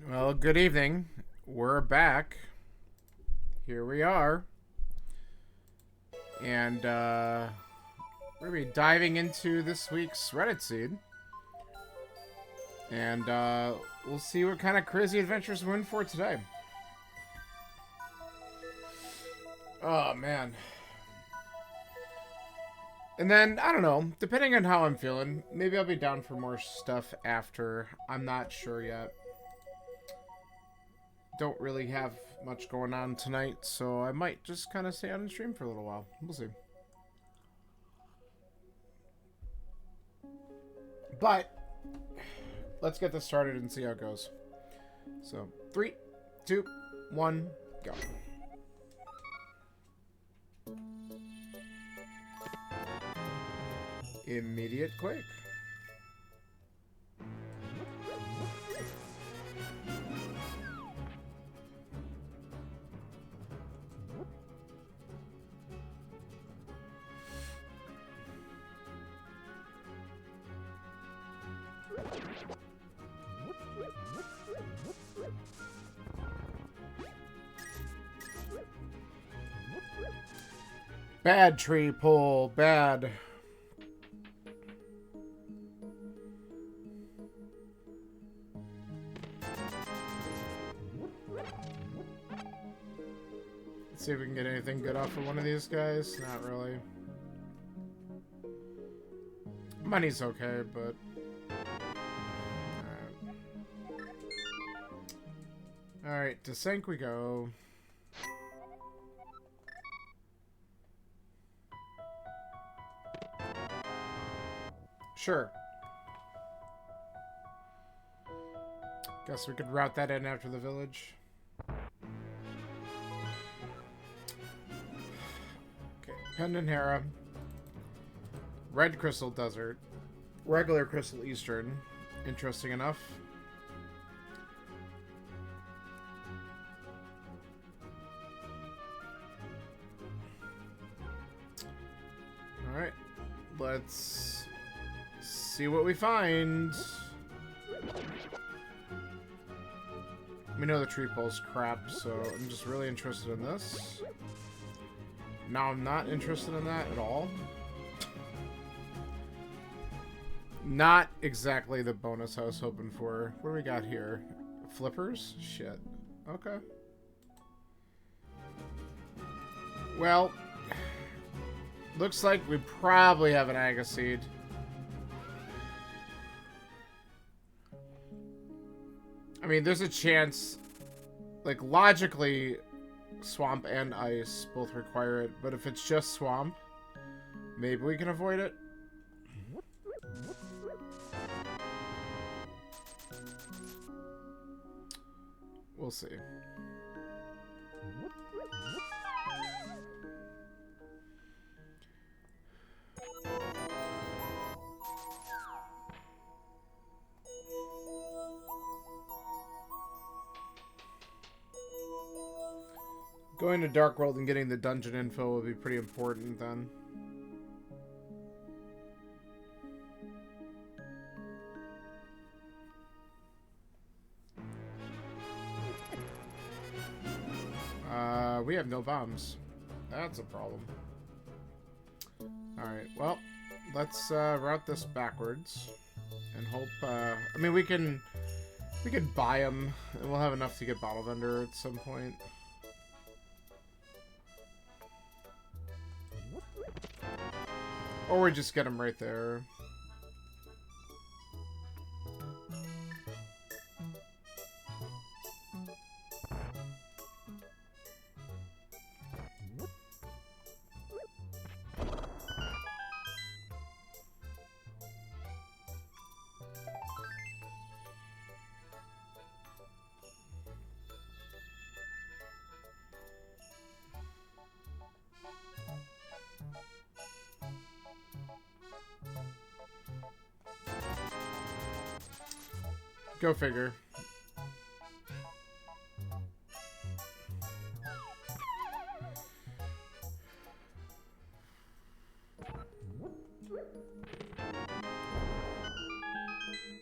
Well, good evening. We're back. Here we are. And we're going to be diving into this week's Reddit seed. And we'll see what kind of crazy adventures we're in for today. Oh, man. And then, I don't know, depending on how I'm feeling, maybe I'll be down for more stuff after. I'm not sure yet. Don't really have much going on tonight, so I might just kind of stay on and stream for a little while. We'll see. But let's get this started and see how it goes. So, 3, 2, 1, go. Immediate quake. Bad tree pull, bad. Let's see if we can get anything good off of one of these guys. Not really. Money's okay, but... Alright, to Async we go. Sure. Guess we could route that in after the village. Okay, Pendant Hera. Red Crystal Desert. Regular Crystal Eastern. Interesting enough. Alright. Let's see what we find. We know the tree pole's crap, so I'm just really interested in this. Now I'm not interested in that at all. Not exactly the bonus I was hoping for. What do we got here? Flippers? Shit. Okay. Well, looks like we probably have an Agaseed. I mean, there's a chance, like, logically, Swamp and Ice both require it, but if it's just Swamp, maybe we can avoid it. We'll see. Going to Dark World and getting the dungeon info would be pretty important then. We have no bombs. That's a problem. Alright, well, let's route this backwards. And hope, I mean, we can buy them, and we'll have enough to get Bottle Vendor at some point. Or we just get them right there. Go figure.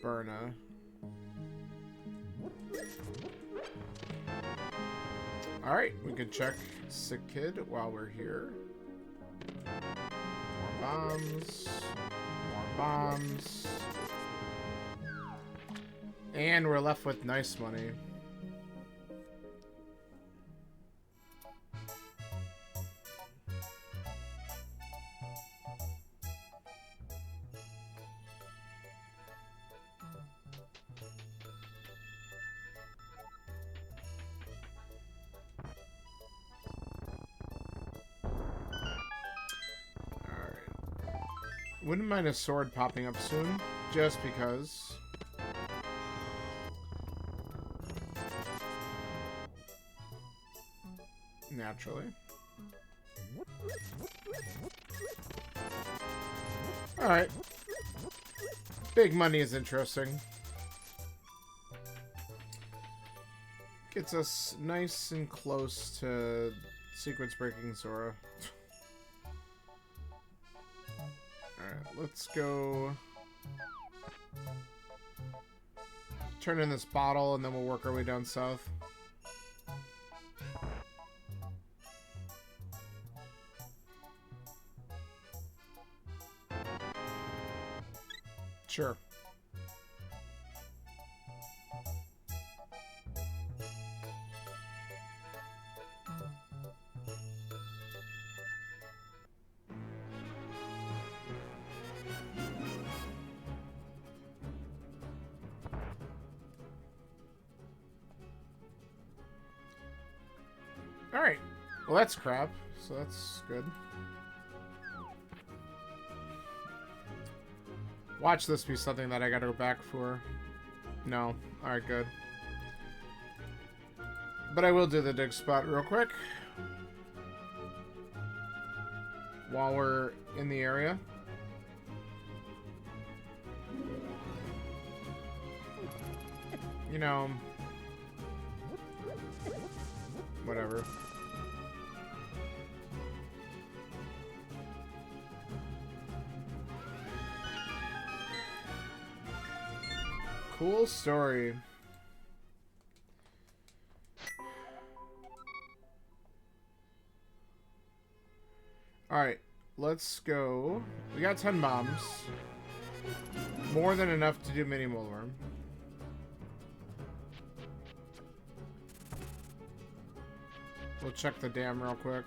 Burna. Alright, we can check Sick Kid while we're here. More bombs. More bombs. And we're left with nice money. Wouldn't mind a sword popping up soon, just because. Naturally. Alright. Big money is interesting. Gets us nice and close to sequence breaking Zora. Alright, let's go turn in this bottle and then we'll work our way down south. Sure. Alright. Well, that's crap. So that's good. Watch this be something that I gotta go back for. No. Alright, good. But I will do the dig spot real quick. While we're in the area. You know... whatever. Cool story. Alright, let's go. We got 10 bombs. More than enough to do mini Moleworm. We'll check the dam real quick.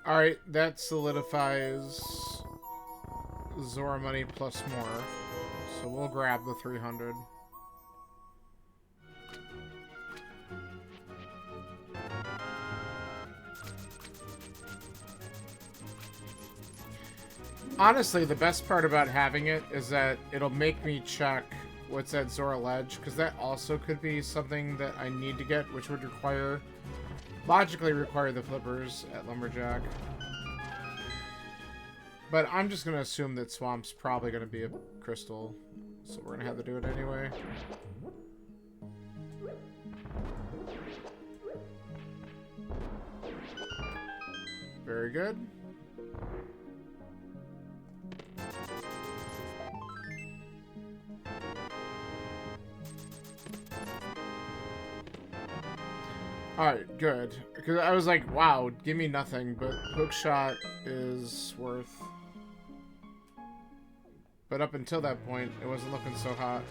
Alright, that solidifies Zora money plus more. So we'll grab the 300. Honestly, the best part about having it is that it'll make me check what's at Zora Ledge, because that also could be something that I need to get, which would require... logically require the flippers at Lumberjack. But I'm just going to assume that Swamp's probably going to be a crystal. So we're going to have to do it anyway. Very good. Alright, good. Because I was like, wow, give me nothing, but hookshot is worth. But up until that point, it wasn't looking so hot.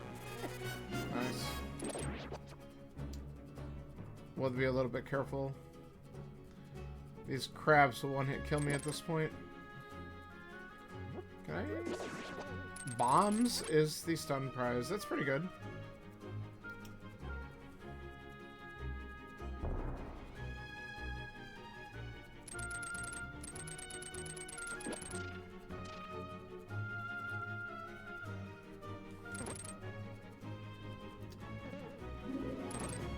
Nice. We'll be a little bit careful. These crabs will one-hit kill me at this point. Can I? Bombs is the stun prize. That's pretty good.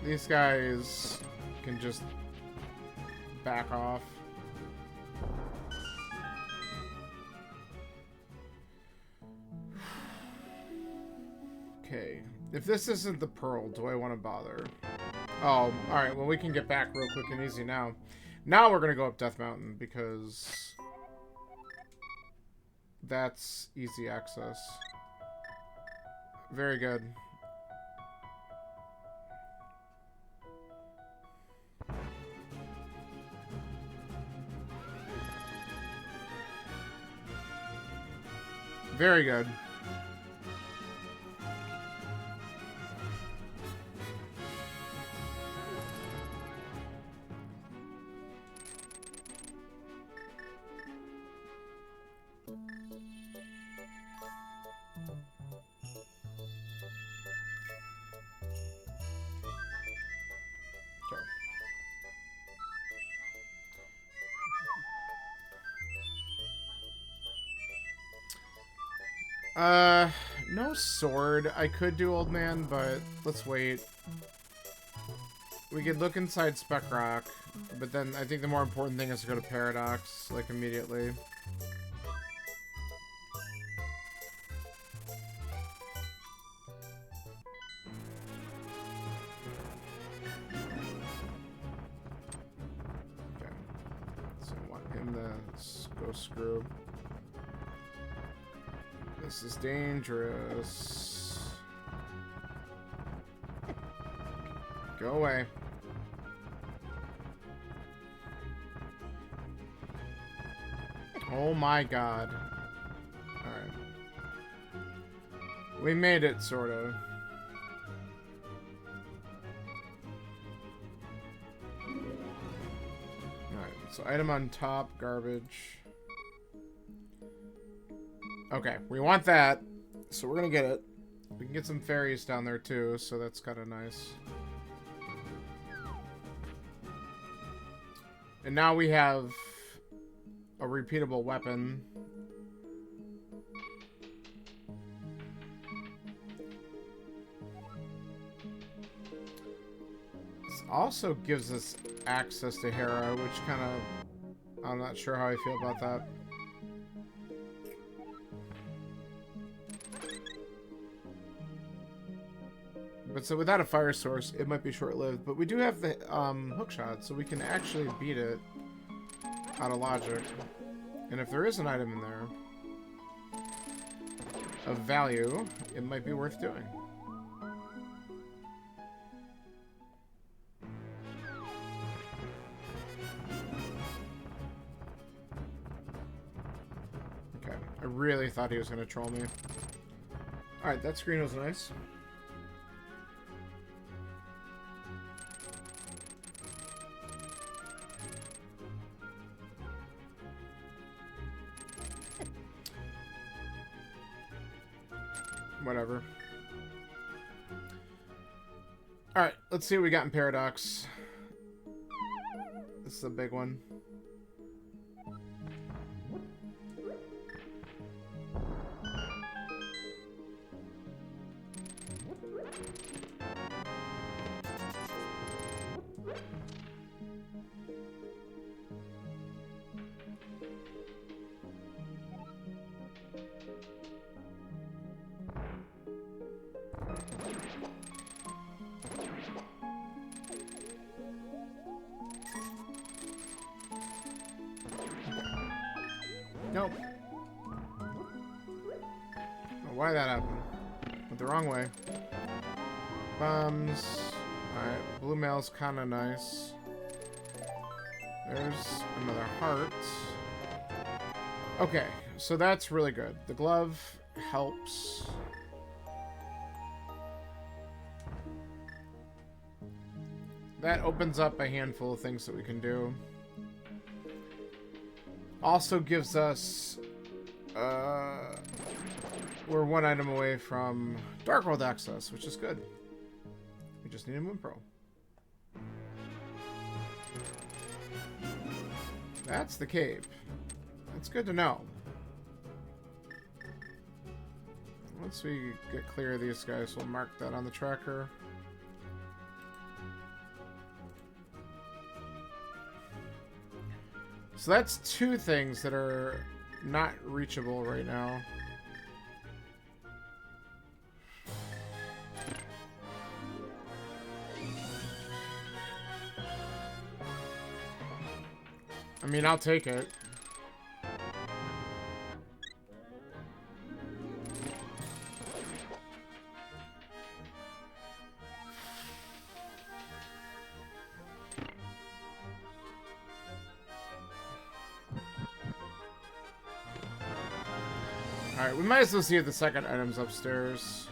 These guys can just back off. Okay. If this isn't the pearl, do I want to bother? Oh, alright. Well, we can get back real quick and easy now. Now we're going to go up Death Mountain because that's easy access. Very good. Very good. No sword. I could do Old Man, but let's wait. We could look inside Spec Rock, but then I think the more important thing is to go to Paradox, like, immediately. Okay. So I want him to go screw. This is dangerous. Go away. Oh my god. Alright. We made it, sort of. Alright, so item on top, garbage. Okay, we want that, so we're gonna get it. We can get some fairies down there too, so that's kind of nice. And now we have a repeatable weapon. This also gives us access to Hera, which kind of... I'm not sure how I feel about that. But so without a fire source, it might be short-lived. But we do have the hookshot, so we can actually beat it out of logic. And if there is an item in there of value, it might be worth doing. Okay, I really thought he was going to troll me. Alright, that screen was nice. Whatever. Alright, let's see what we got in Paradox. This is a big one. Nope. Oh, why that happened? Went the wrong way. Bums. Alright, blue mail's kinda nice. There's another heart. Okay, so that's really good. The glove helps. That opens up a handful of things that we can do. Also gives us, we're one item away from Dark World access, which is good. We just need a Moon Pearl. That's the cave. That's good to know. Once we get clear of these guys, we'll mark that on the tracker. So that's two things that are not reachable right now. I mean, I'll take it. Alright, we might as well see if the second item's upstairs.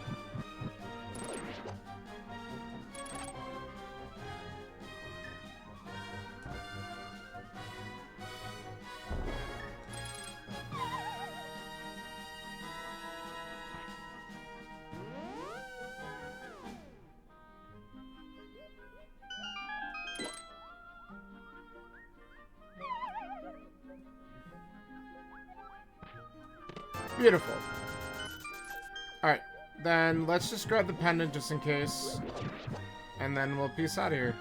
Beautiful. Alright, then let's just grab the pendant just in case. And then we'll peace out of here.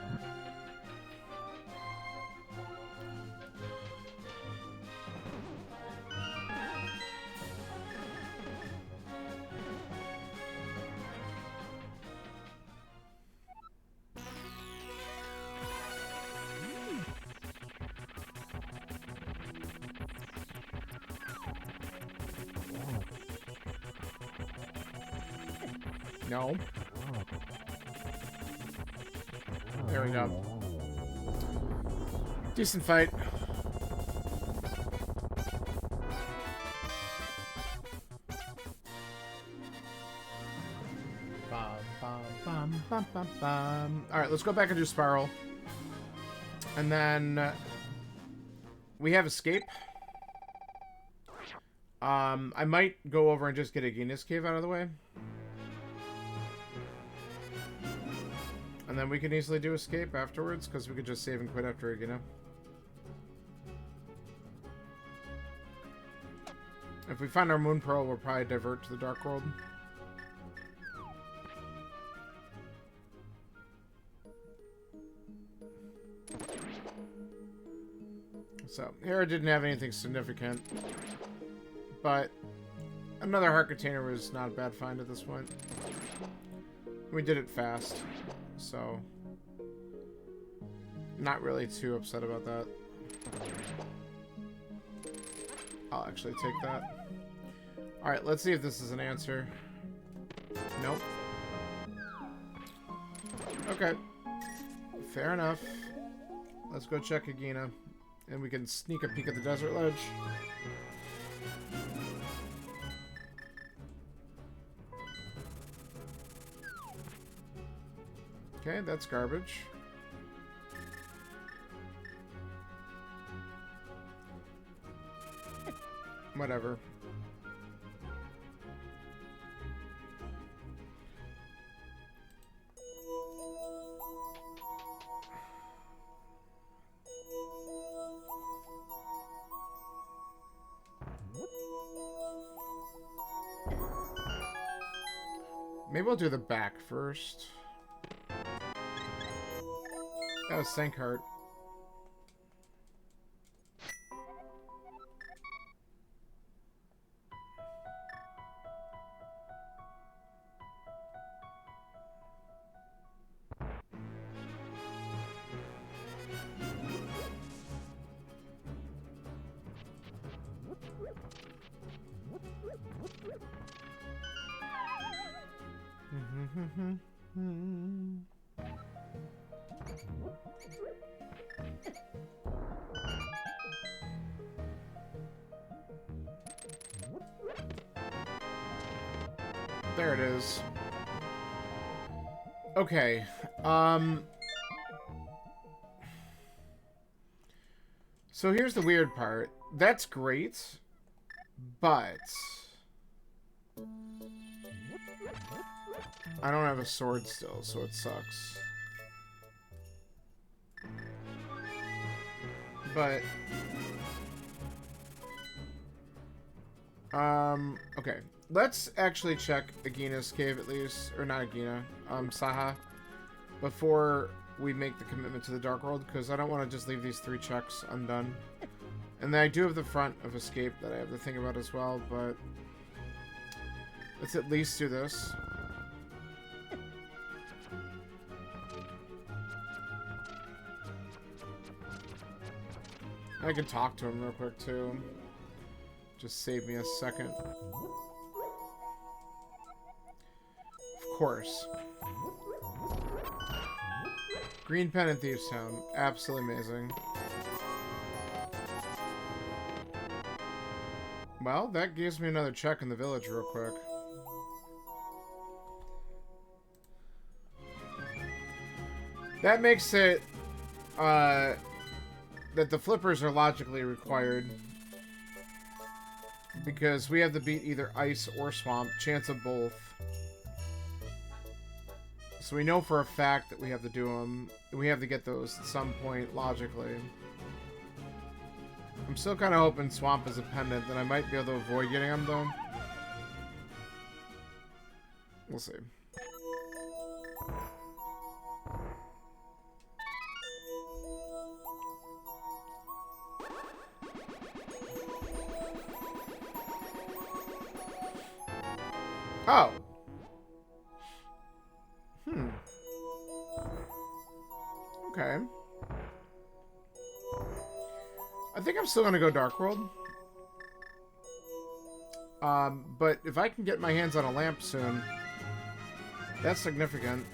No. There we go. Decent fight. Alright, let's go back and do Spiral. And then we have Escape. I might go over and just get Agina's Cave out of the way. And then we can easily do Escape afterwards, because we could just save and quit after Agina. If we find our Moon Pearl, we'll probably divert to the Dark World. So, here I didn't have anything significant. But another heart container was not a bad find at this point. We did it fast. So, not really too upset about that. I'll actually take that. Alright, let's see if this is an answer. Nope. Okay. Fair enough. Let's go check Agina. And we can sneak a peek at the desert ledge. Okay, that's garbage. Whatever. Maybe we'll do the back first. That was Sank Heart. There it is. Okay. So here's the weird part. That's great, but I don't have a sword still, so it sucks. But okay. Let's actually check Agina's Cave at least, or not Agina, Saha, before we make the commitment to the Dark World, because I don't want to just leave these 3 checks undone. And then I do have the front of escape that I have to think about as well, but let's at least do this. I can talk to him real quick too. Just save me a second. Of course. Green Pen in Thieves Town. Absolutely amazing. Well, that gives me another check in the village real quick. That makes it that the flippers are logically required. Because we have to beat either ice or swamp. Chance of both. So we know for a fact that we have to do them. We have to get those at some point, logically. I'm still kind of hoping swamp is a pendant, that I might be able to avoid getting them, though. We'll see. Oh. Okay. I think I'm still gonna go Dark World. But if I can get my hands on a lamp soon, that's significant.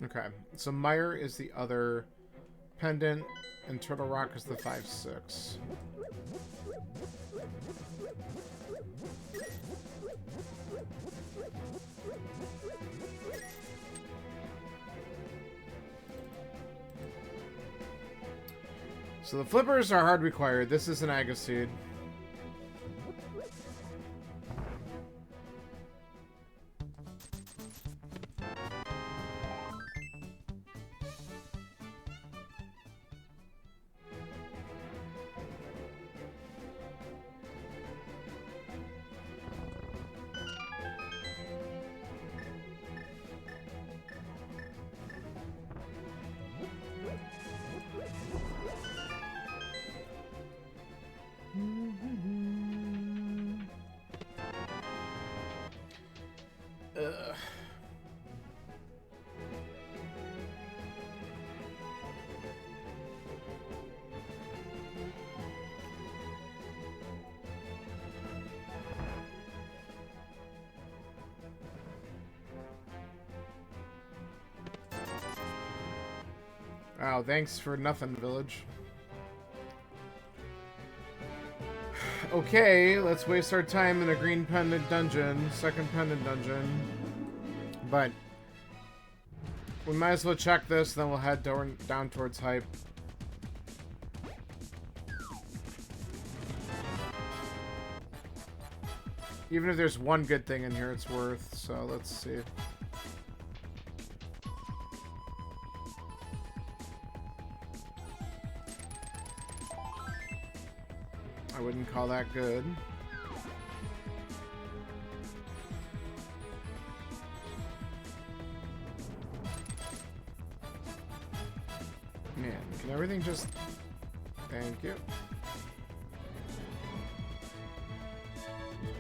Okay, so Mire is the other pendant, and Turtle Rock is the 5-6. So the flippers are hard required. This is an Agaseed. Wow, thanks for nothing, village. Okay, let's waste our time in a green pendant dungeon, second pendant dungeon. But we might as well check this, then we'll head down towards Hype. Even if there's one good thing in here, it's worth, so let's see. I wouldn't call that good. Man, can everything just... Thank you.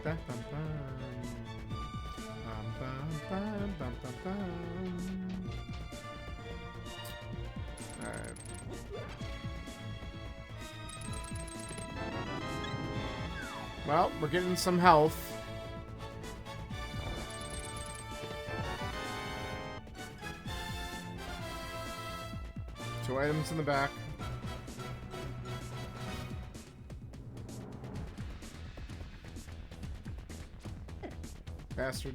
Bum, bum, bum. Bum, bum, bum, bum, bum. Alright. Well, we're getting some health. Two items in the back. bastard.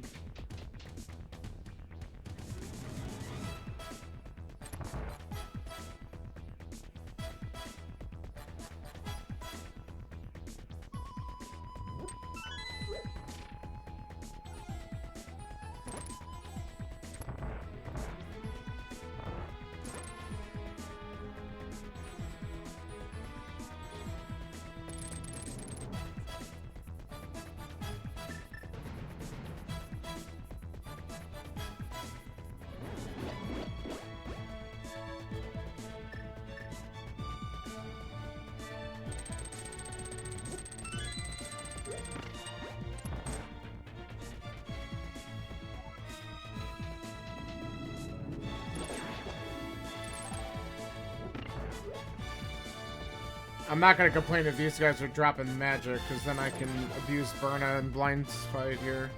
I'm not gonna complain if these guys are dropping magic, because then I can abuse Burna and Blind Fight here.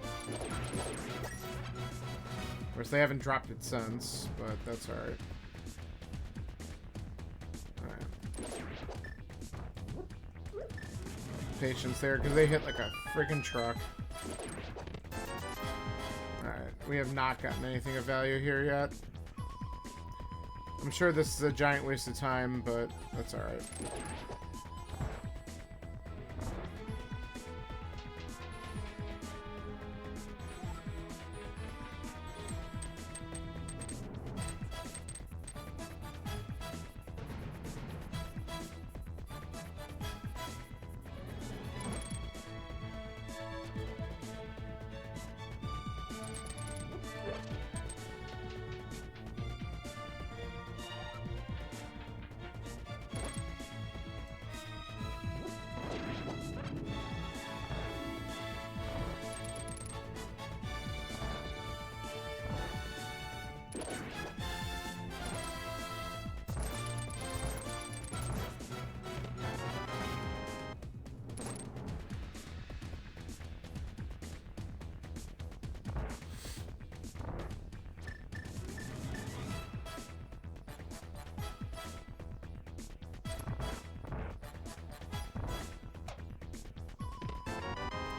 Of course, they haven't dropped it since, but that's alright. Alright. Patience there, because they hit like a freaking truck. Alright, we have not gotten anything of value here yet. I'm sure this is a giant waste of time, but that's alright.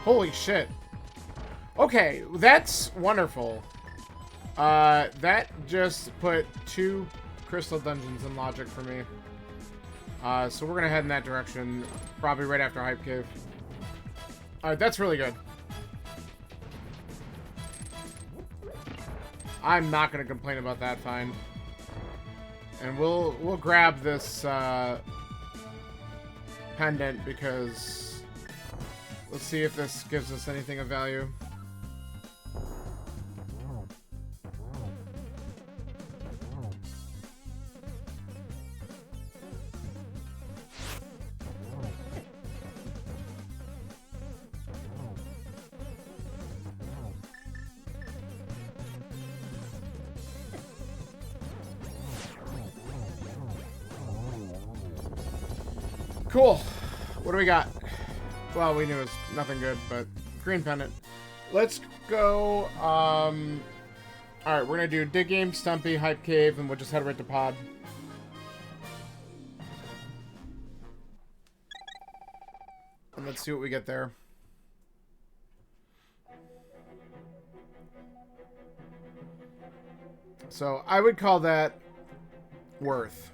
Holy shit. Okay, that's wonderful. That just put 2 crystal dungeons in logic for me. So we're gonna head in that direction, probably right after Hype Cave. Alright, that's really good. I'm not gonna complain about that find. And we'll grab this pendant because let's see if this gives us anything of value. Cool. What do we got? Well, we knew it was nothing good, but green pendant. Let's go. Alright, we're gonna do Dig Game, Stumpy, Hype Cave, and we'll just head right to Pod. And let's see what we get there. So, I would call that worth.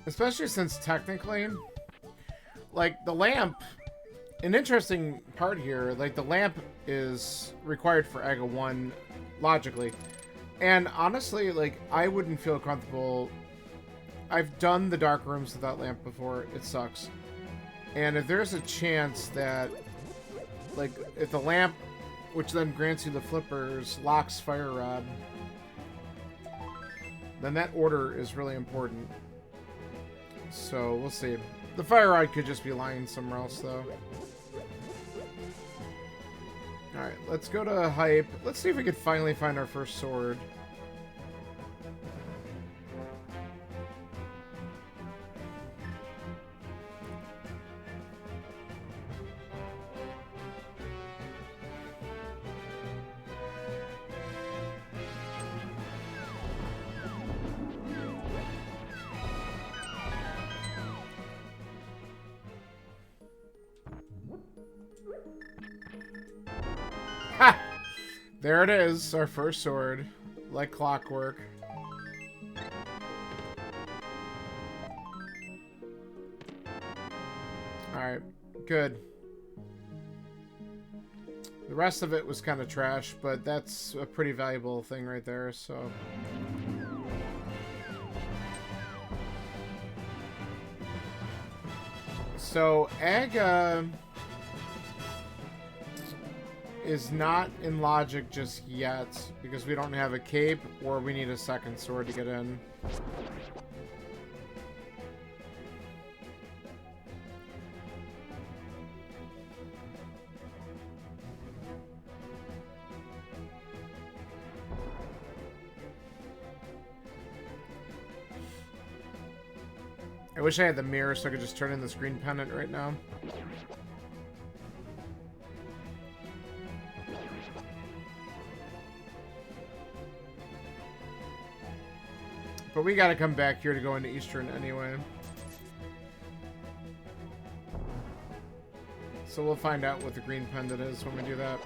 Especially since technically, like, the lamp, an interesting part here, like, the lamp is required for Aga 1, logically. And honestly, like, I wouldn't feel comfortable. I've done the dark rooms without lamp before. It sucks. And if there's a chance that, like, if the lamp, which then grants you the flippers, locks Fire Rod, then that order is really important. So, we'll see. The fire rod could just be lying somewhere else, though. Alright, let's go to hype. Let's see if we could finally find our first sword. Ha! There it is, our first sword. Like clockwork. Alright, good. The rest of it was kind of trash, but that's a pretty valuable thing right there, so... So, Aga is not in logic just yet, because we don't have a cape, or we need a second sword to get in. I wish I had the mirror so I could just turn in the screen pendant right now. But we gotta come back here to go into Eastern anyway. So we'll find out what the green pendant is when we do that.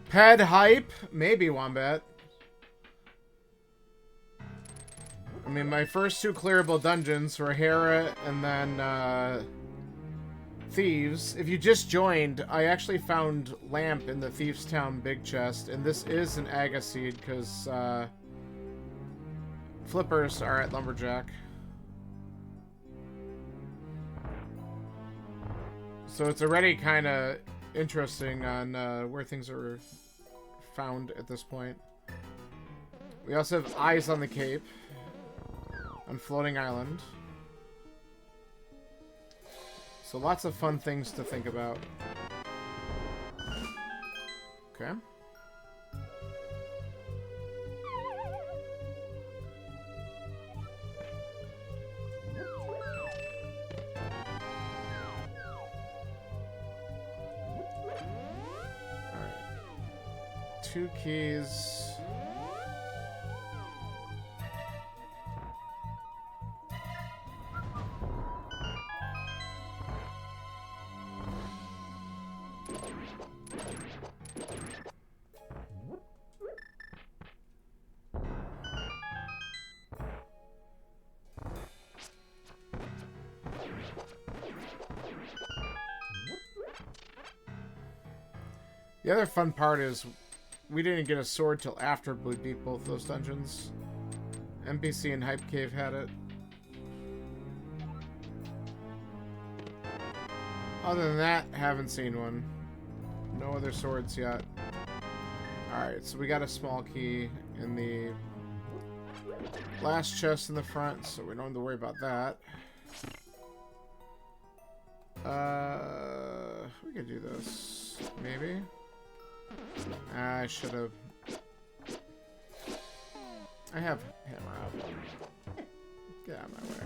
Ped hype? Maybe, Wombat. I mean, my first two clearable dungeons were Hera and then, Thieves. If you just joined, I actually found Lamp in the Thieves Town big chest, and this is an Aga seed, because, Flippers are at Lumberjack. So it's already kind of interesting on, where things are found at this point. We also have Eyes on the Cape on Floating Island. So lots of fun things to think about. Okay. Two keys. The other fun part is we didn't get a sword till after we beat both those dungeons. NPC and Hype Cave had it. Other than that, haven't seen one. No other swords yet. Alright, so we got a small key in the last chest in the front, so we don't have to worry about that. We could do this, maybe. I should have. I have hammer up. Get out of my way.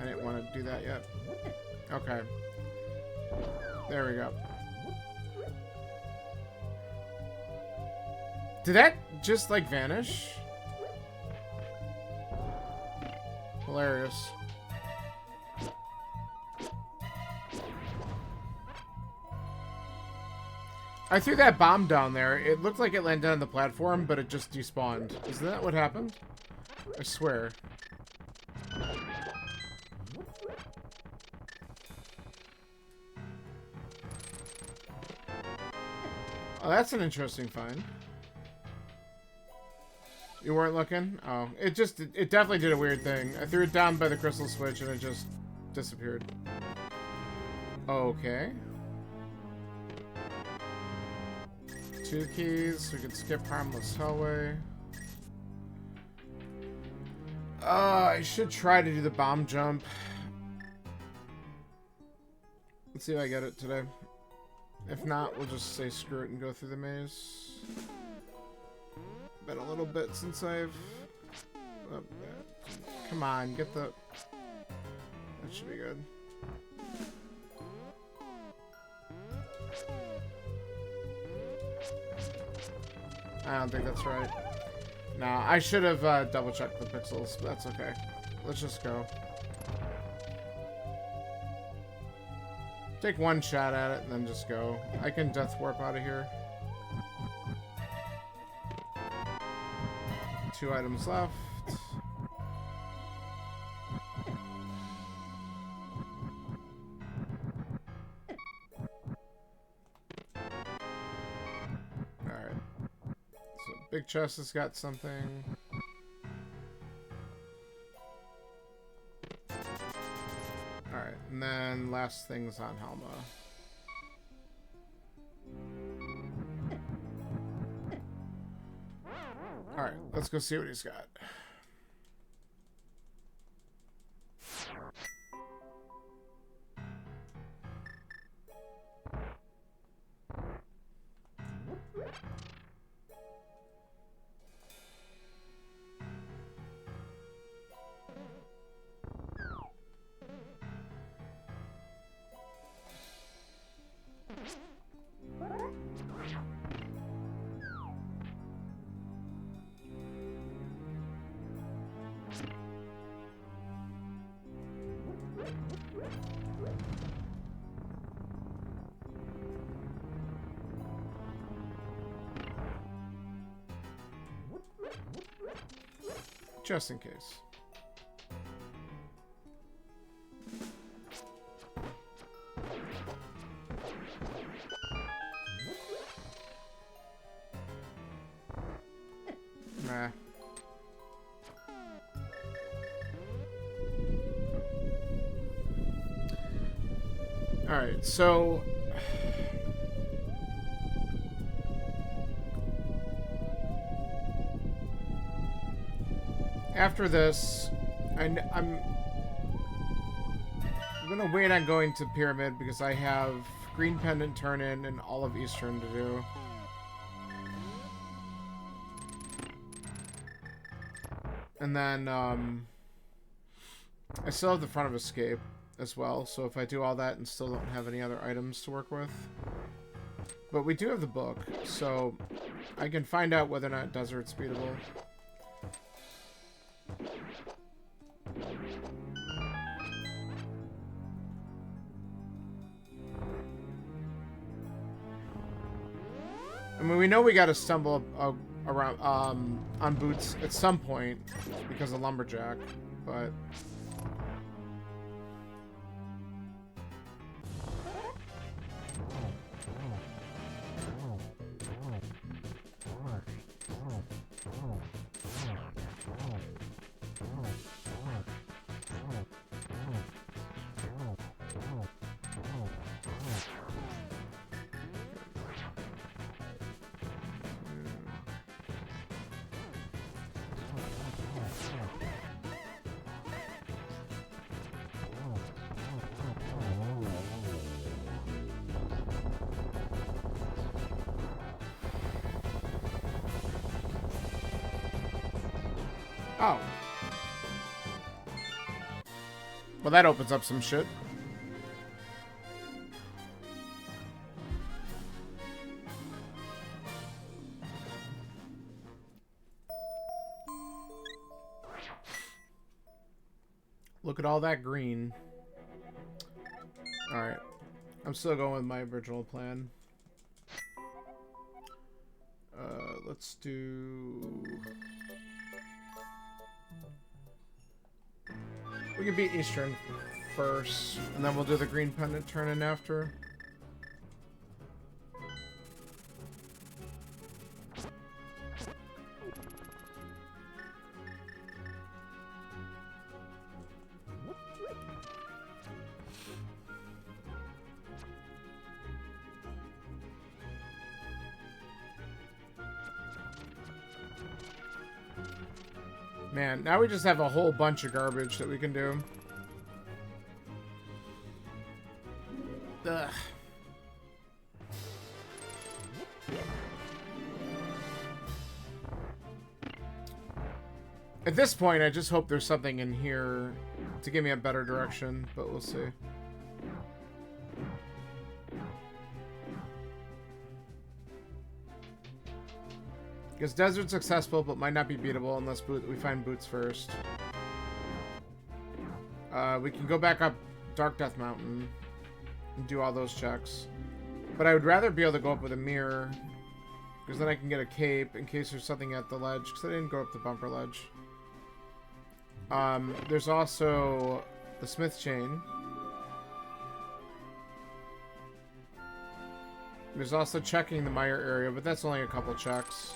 I didn't want to do that yet. Okay. There we go. Did that just like vanish? Hilarious. I threw that bomb down there. It looked like it landed on the platform, but it just despawned. Isn't that what happened? I swear. Oh, that's an interesting find. You weren't looking? Oh, it definitely did a weird thing. I threw it down by the crystal switch and it just disappeared. Okay. 2 keys. We could skip harmless hallway. I should try to do the bomb jump. Let's see if I get it today. If not, we'll just say screw it and go through the maze. Been a little bit since I've... Oh, come on, get the... That should be good. I don't think that's right. Nah, I should have double-checked the pixels, but that's okay. Let's just go. Take one shot at it and then just go. I can death warp out of here. 2 items left. Alright. So big chest has got something. Alright, and then last things on Helma. Alright, let's go see what he's got. Just in case. Nah. Alright, so... After this, I'm gonna wait on going to Pyramid because I have Green Pendant turn in and all of Eastern to do. And then, I still have the Front of Escape as well, so if I do all that and still don't have any other items to work with. But we do have the book, so I can find out whether or not Desert's beatable. I mean, we know we gotta stumble around on Boots at some point because of Lumberjack, but... Oh. Well, that opens up some shit. Look at all that green. Alright. I'm still going with my original plan. Let's do... We can beat Eastern first, and then we'll do the Green Pendant turn in after. Man, now we just have a whole bunch of garbage that we can do. Ugh. At this point, I just hope there's something in here to give me a better direction, but we'll see. Because desert's accessible, but might not be beatable unless we find boots first. We can go back up Dark Death Mountain and do all those checks. But I would rather be able to go up with a mirror, because then I can get a cape in case there's something at the ledge, because I didn't go up the bumper ledge. There's also the Smith chain. There's also checking the mire area, but that's only a couple checks.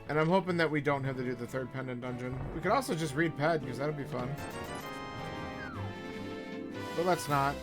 And I'm hoping that we don't have to do the third pendant dungeon. We could also just read Ped, because that would be fun. But let's not.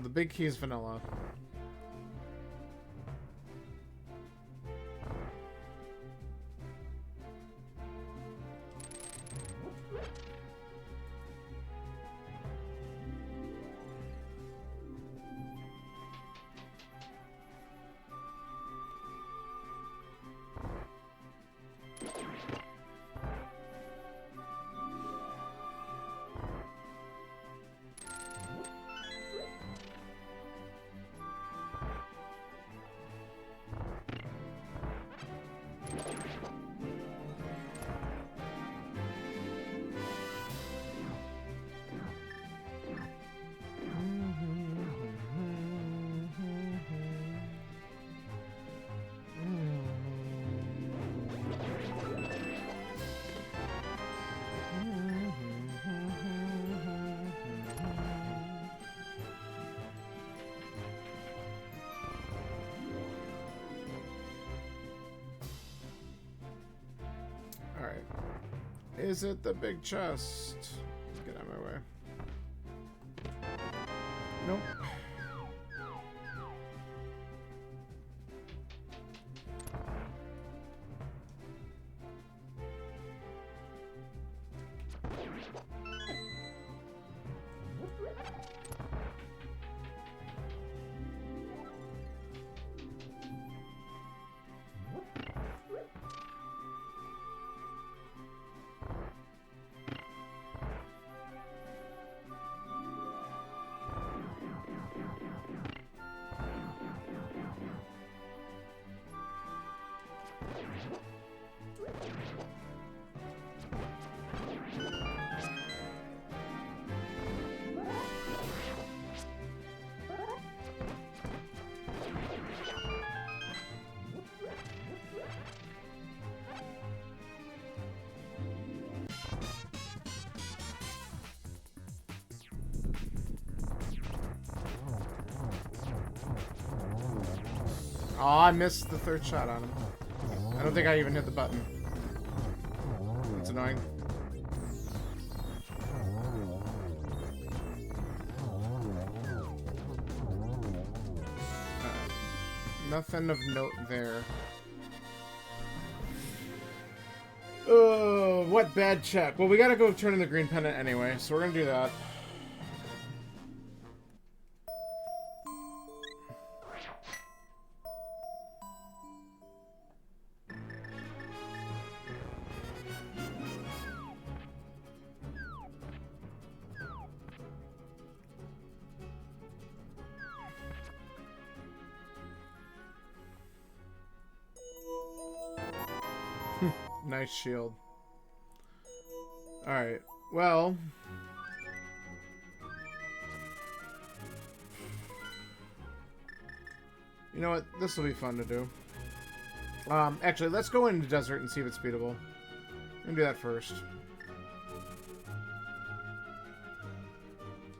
The big key is vanilla. Alright. Is it the big chest? Get out of my way. Nope. Oh, I missed the third shot on him. I don't think I even hit the button. That's annoying. Nothing of note there. Oh, what bad check. Well, we gotta go turn in the green pendant anyway, so we're gonna do that. Nice shield. Alright, well... You know what? This will be fun to do. Actually, let's go into the desert and see if it's beatable. I'm gonna do that first.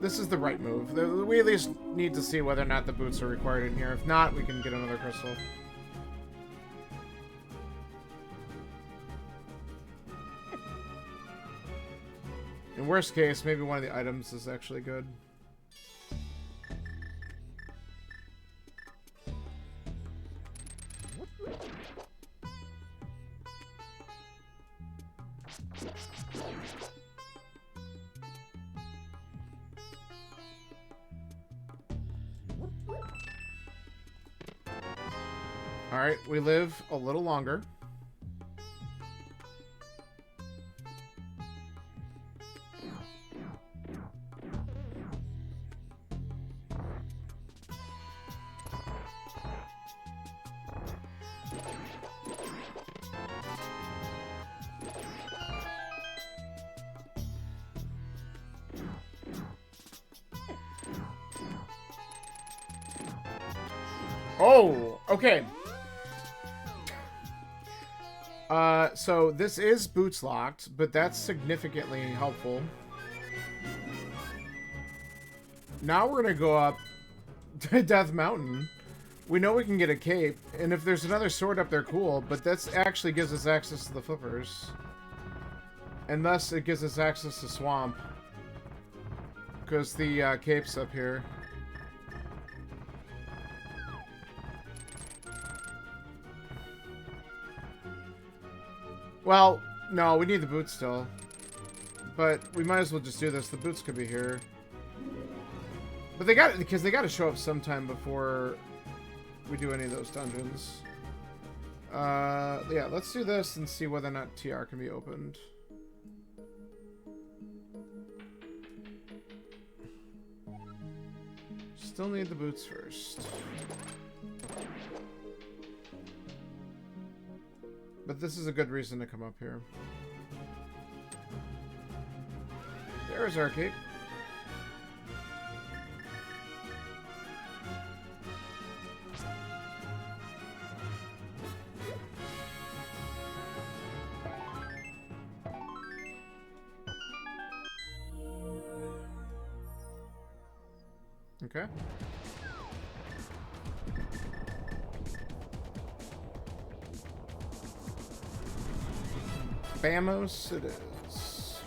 This is the right move. We at least need to see whether or not the boots are required in here. If not, we can get another crystal. In worst case, maybe one of the items is actually good. Alright, we live a little longer. Oh, okay. So this is boots locked, but that's significantly helpful. Now we're gonna go up to Death Mountain. We know we can get a cape, and if there's another sword up there, cool, but that actually gives us access to the flippers. And thus, it gives us access to Swamp. Because the cape's up here. Well, no, we need the boots still. But we might as well just do this. The boots could be here. But they got it because they got to show up sometime before we do any of those dungeons. Yeah, let's do this and see whether or not TR can be opened. Still need the boots first. But this is a good reason to come up here. There's our cape. Okay. Bamos it is.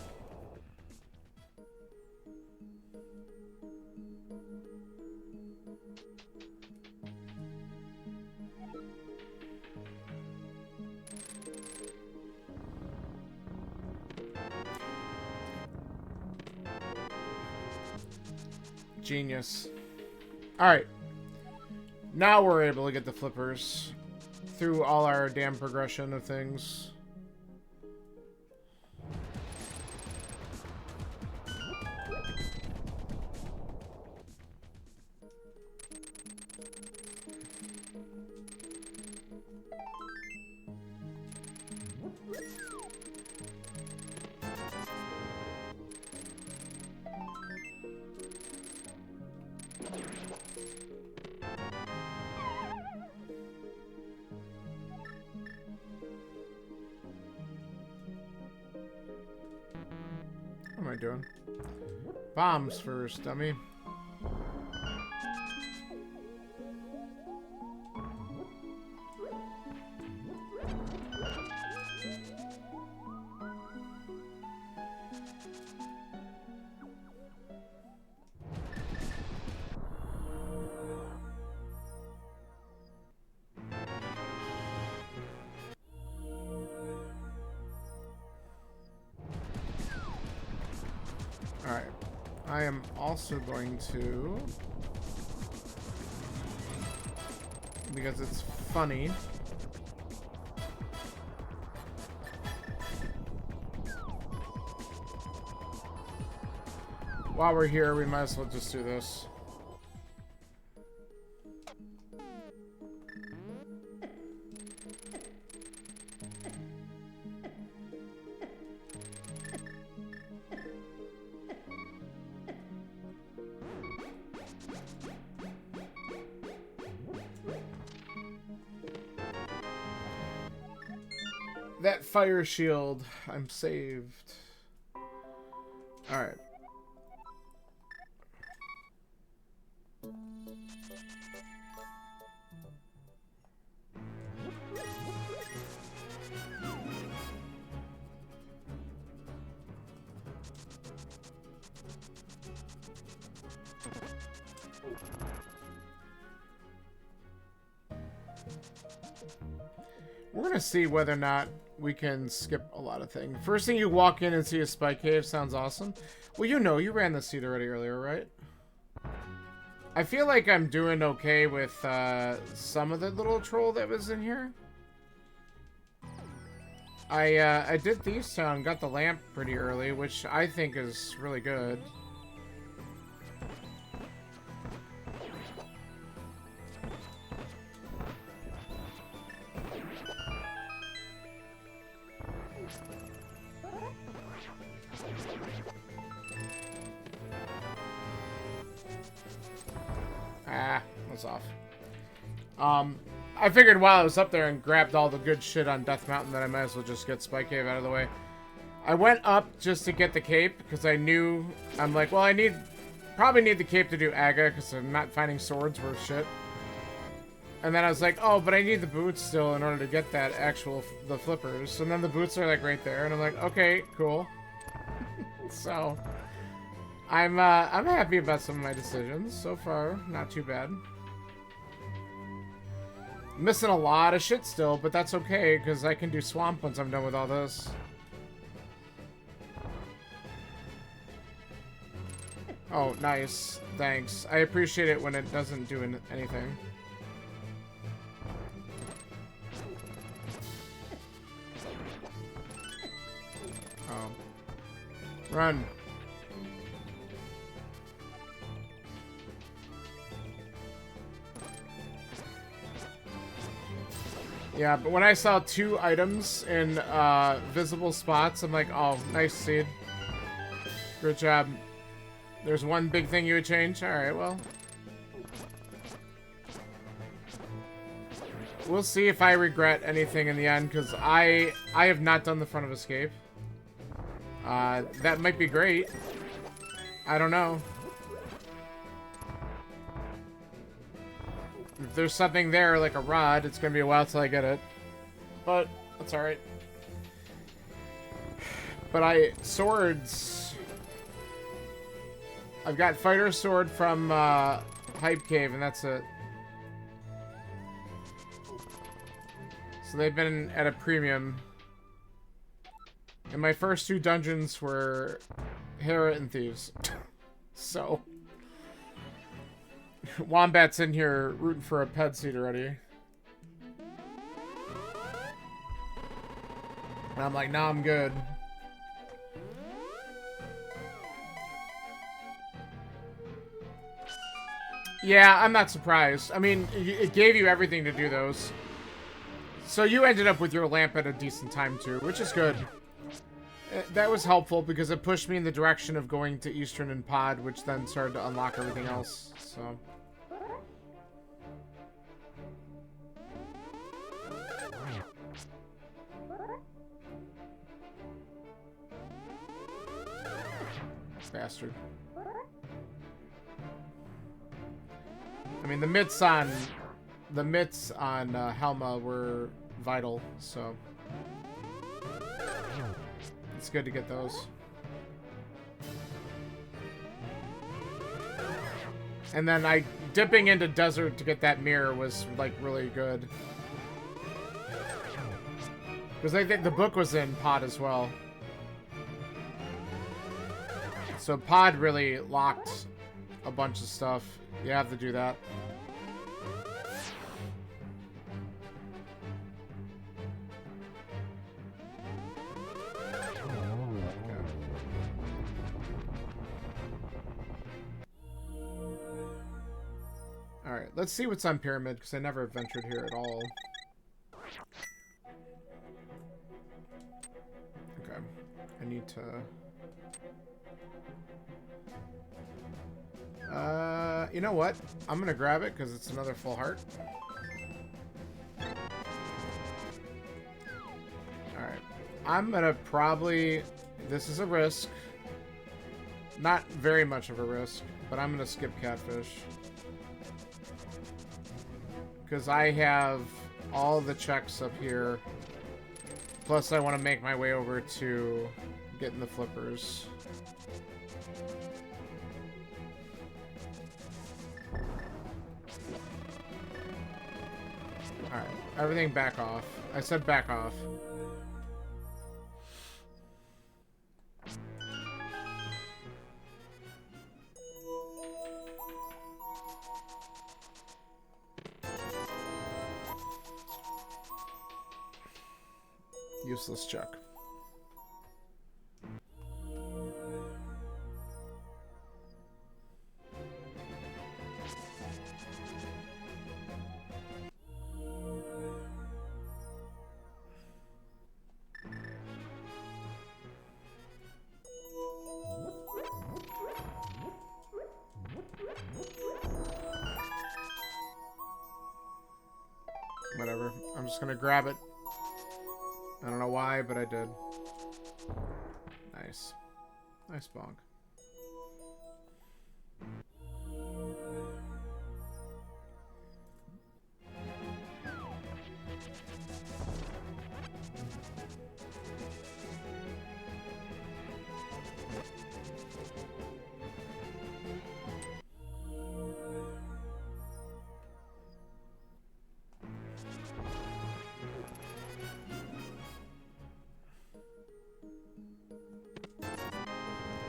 Genius. Alright. Now we're able to get the flippers through all our damn progression of things. What am I doing? Bombs first, dummy. Alright. I am also going to, because it's funny, while we're here, we might as well just do this. that fire shield. I'm saved. Alright. We're gonna see whether or not we can skip a lot of things. First thing you walk in and see a spike cave sounds awesome. Well, you know, you ran the seed already earlier, right? I feel like I'm doing okay with some of the little troll that was in here. I did Thieves Town, got the lamp pretty early, which I think is really good. That's off. I figured while I was up there and grabbed all the good shit on Death Mountain that I might as well just get Spike Cave out of the way. I went up just to get the cape because I knew, I'm like, well, probably need the cape to do Aga because I'm not finding swords worth shit. And then I was like, oh, but I need the boots still in order to get that the flippers. And then the boots are like right there and I'm like, okay, cool. So I'm happy about some of my decisions so far. Not too bad. Missing a lot of shit still, but that's okay because I can do Swamp once I'm done with all this. Oh, nice. Thanks. I appreciate it when it doesn't do anything. Oh. Run. Yeah, but when I saw 2 items in visible spots, I'm like, oh, nice seed. Good job. There's one big thing you would change? Alright, well. We'll see if I regret anything in the end, because I have not done the front of escape. That might be great. I don't know. If there's something there, like a rod, it's gonna be a while till I get it. But, that's alright. But swords... I've got Fighter Sword from, Hype Cave, and that's it. So they've been at a premium. And my first 2 dungeons were Hera and Thieves. So... Wombat's in here rooting for a ped seat already. And I'm like, nah, I'm good. Yeah, I'm not surprised. I mean, it gave you everything to do those. So you ended up with your lamp at a decent time too, which is good. That was helpful because it pushed me in the direction of going to Eastern and Pod, which then started to unlock everything else, so... Bastard. I mean, the mitts on Helma were vital, so it's good to get those. And then dipping into desert to get that mirror was like really good, because I think the book was in Pod as well. So Pod really locked a bunch of stuff. You have to do that. Alright, let's see what's on Pyramid, because I never ventured here at all. Okay, I need to... you know what? I'm gonna grab it because it's another full heart. Alright. I'm gonna probably... This is a risk. Not very much of a risk, but I'm gonna skip catfish. Because I have all the checks up here. Plus I want to make my way over to getting the flippers. Alright, everything back off. I said back off. Useless check. Whatever. I'm just gonna grab it. I don't know why, but I did. Nice. Nice bonk.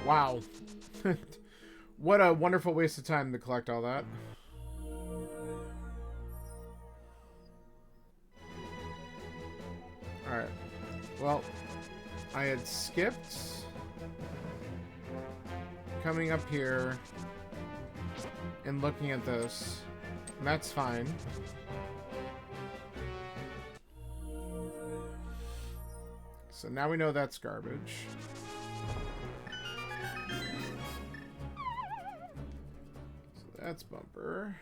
Wow. What a wonderful waste of time to collect all that. Alright. Well, I had skipped coming up here and looking at this. And that's fine. So now we know that's garbage. That's bumper.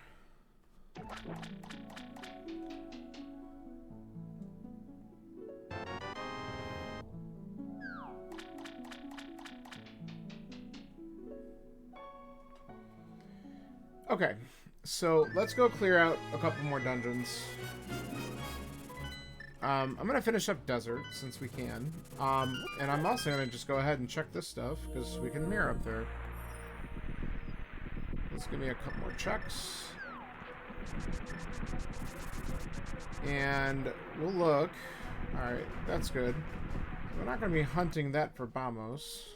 Okay, so let's go clear out a couple more dungeons. I'm gonna finish up desert since we can. And I'm also gonna just go ahead and check this stuff because we can mirror up there. Let's give me a couple more checks. And we'll look. Alright, that's good. We're not going to be hunting that for Bamos.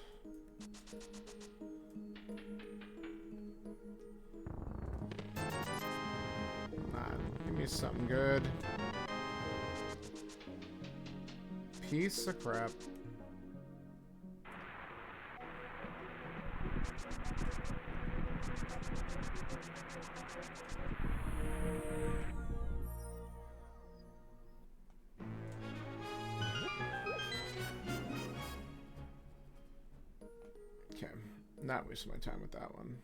Come on, give me something good. Piece of crap. Okay, not wasting my time with that one.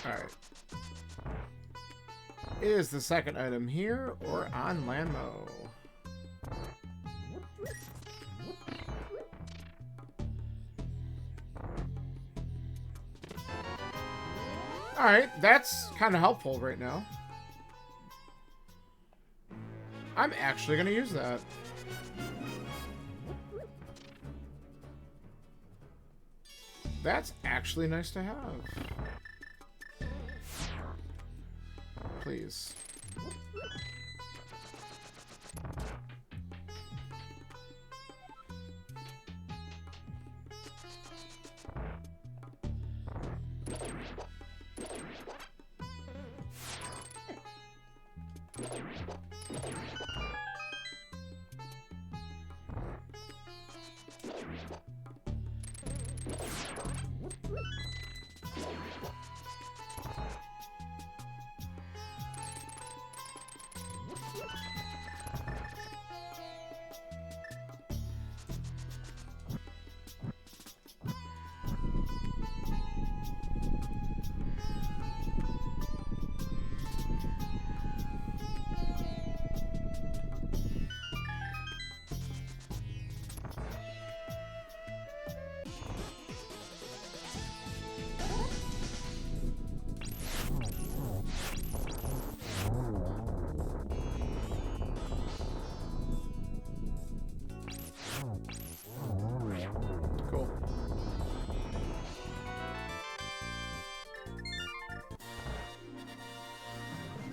Alright. Is the second item here or on Landmo? Alright, that's kind of helpful right now. I'm actually going to use that. That's actually nice to have. Please.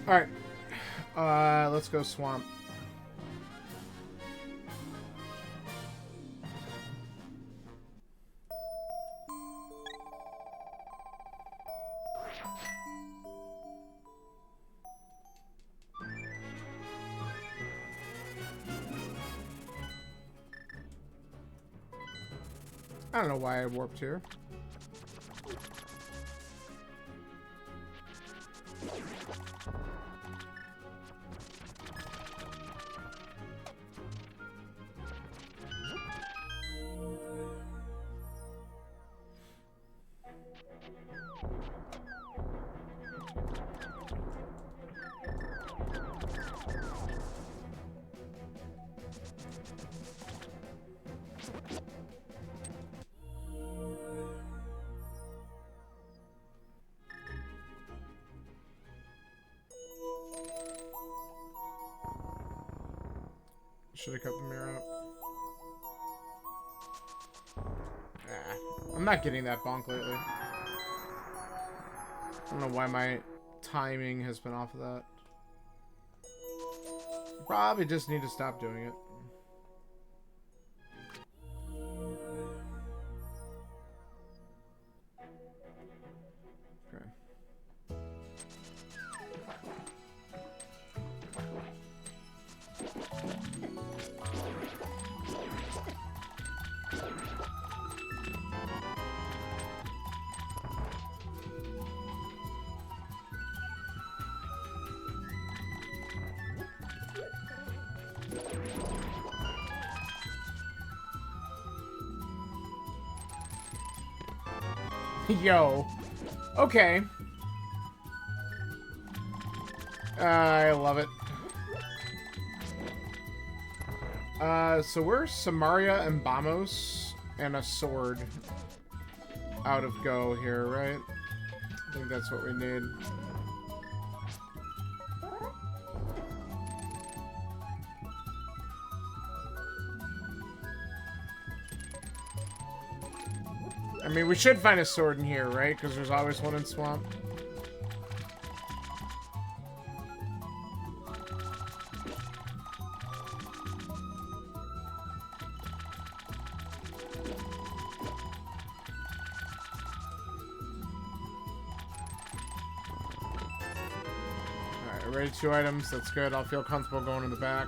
Alright. Let's go swamp. I don't know why I warped here. Should have kept the mirror up. I'm not getting that bonk lately. I don't know why my timing has been off of that. Probably just need to stop doing it. Yo. Okay. I love it. So we're Samaria and Bamos and a sword out of go here, right? I think that's what we need. I mean, we should find a sword in here, right? Because there's always one in swamp. Alright, ready 2 items. That's good. I'll feel comfortable going in the back.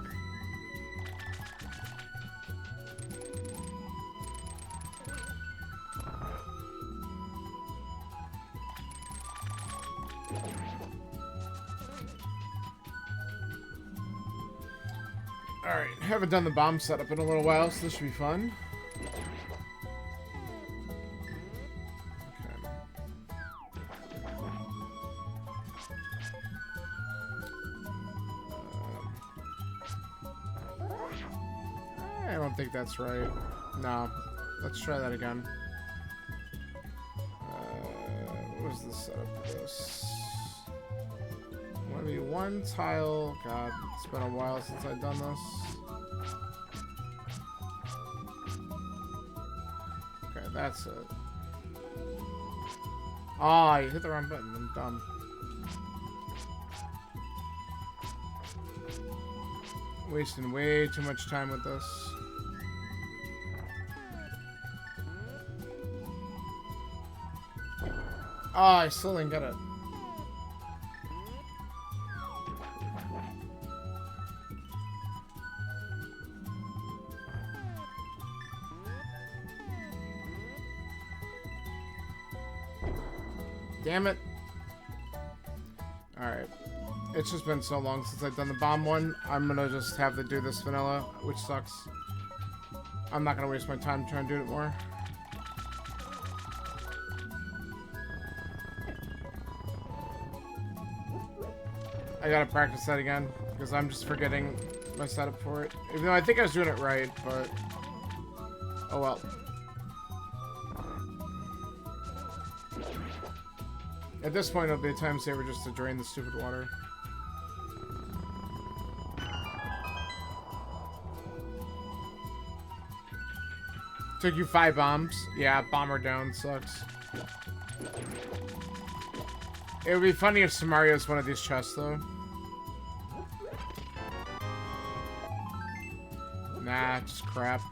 Alright, haven't done the bomb setup in a little while, so this should be fun. Okay. I don't think that's right. No. Let's try that again. What was the setup for this? 1v1 tile. God, it's been a while since I've done this. Okay, that's it. Ah, you hit the wrong button. I'm dumb. Wasting way too much time with this. Oh, I still didn't get it. Damn it. Alright. It's just been so long since I've done the bomb one. I'm gonna just have to do this vanilla, which sucks. I'm not gonna waste my time trying to do it more. I gotta practice that again, because I'm just forgetting my setup for it. Even though I think I was doing it right, but... oh well. At this point, it'll be a time saver just to drain the stupid water. Took you 5 bombs. Yeah, bomber down sucks. It would be funny if Samaria's one of these chests, though. Nah, just crap.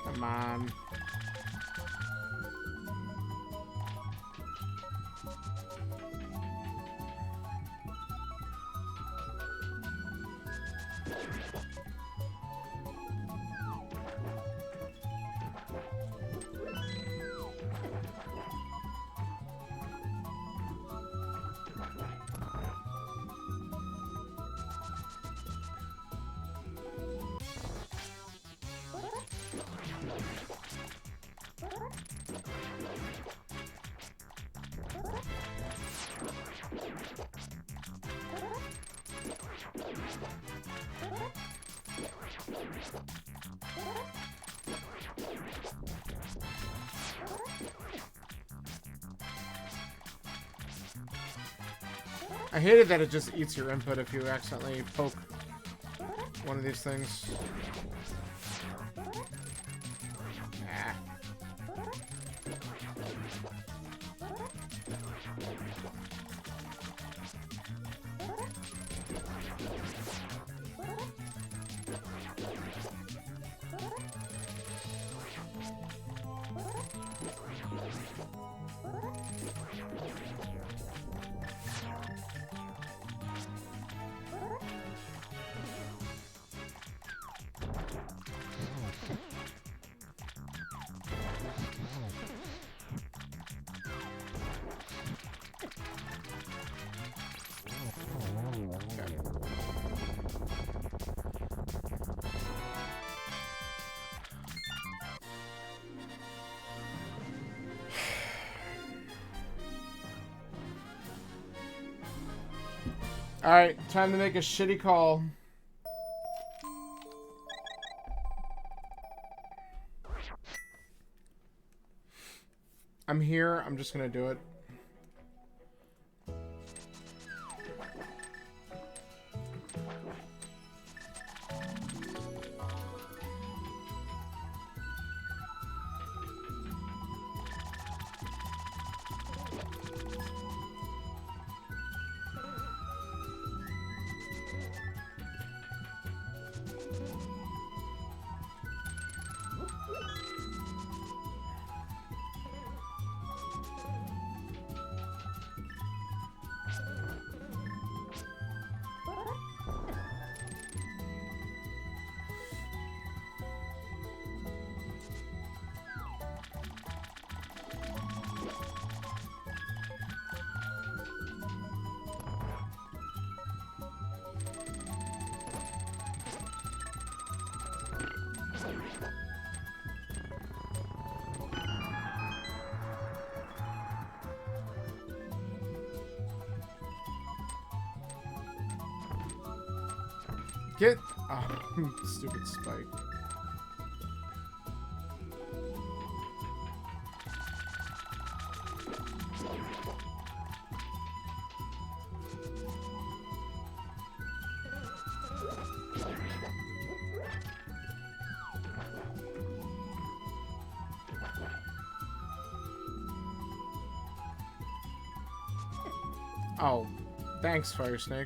Come on. I hated that it just eats your input if you accidentally poke one of these things. Nah. Alright, time to make a shitty call. I'm here, I'm just gonna do it. Get... Oh, stupid spike. Oh, thanks, Fire Snake.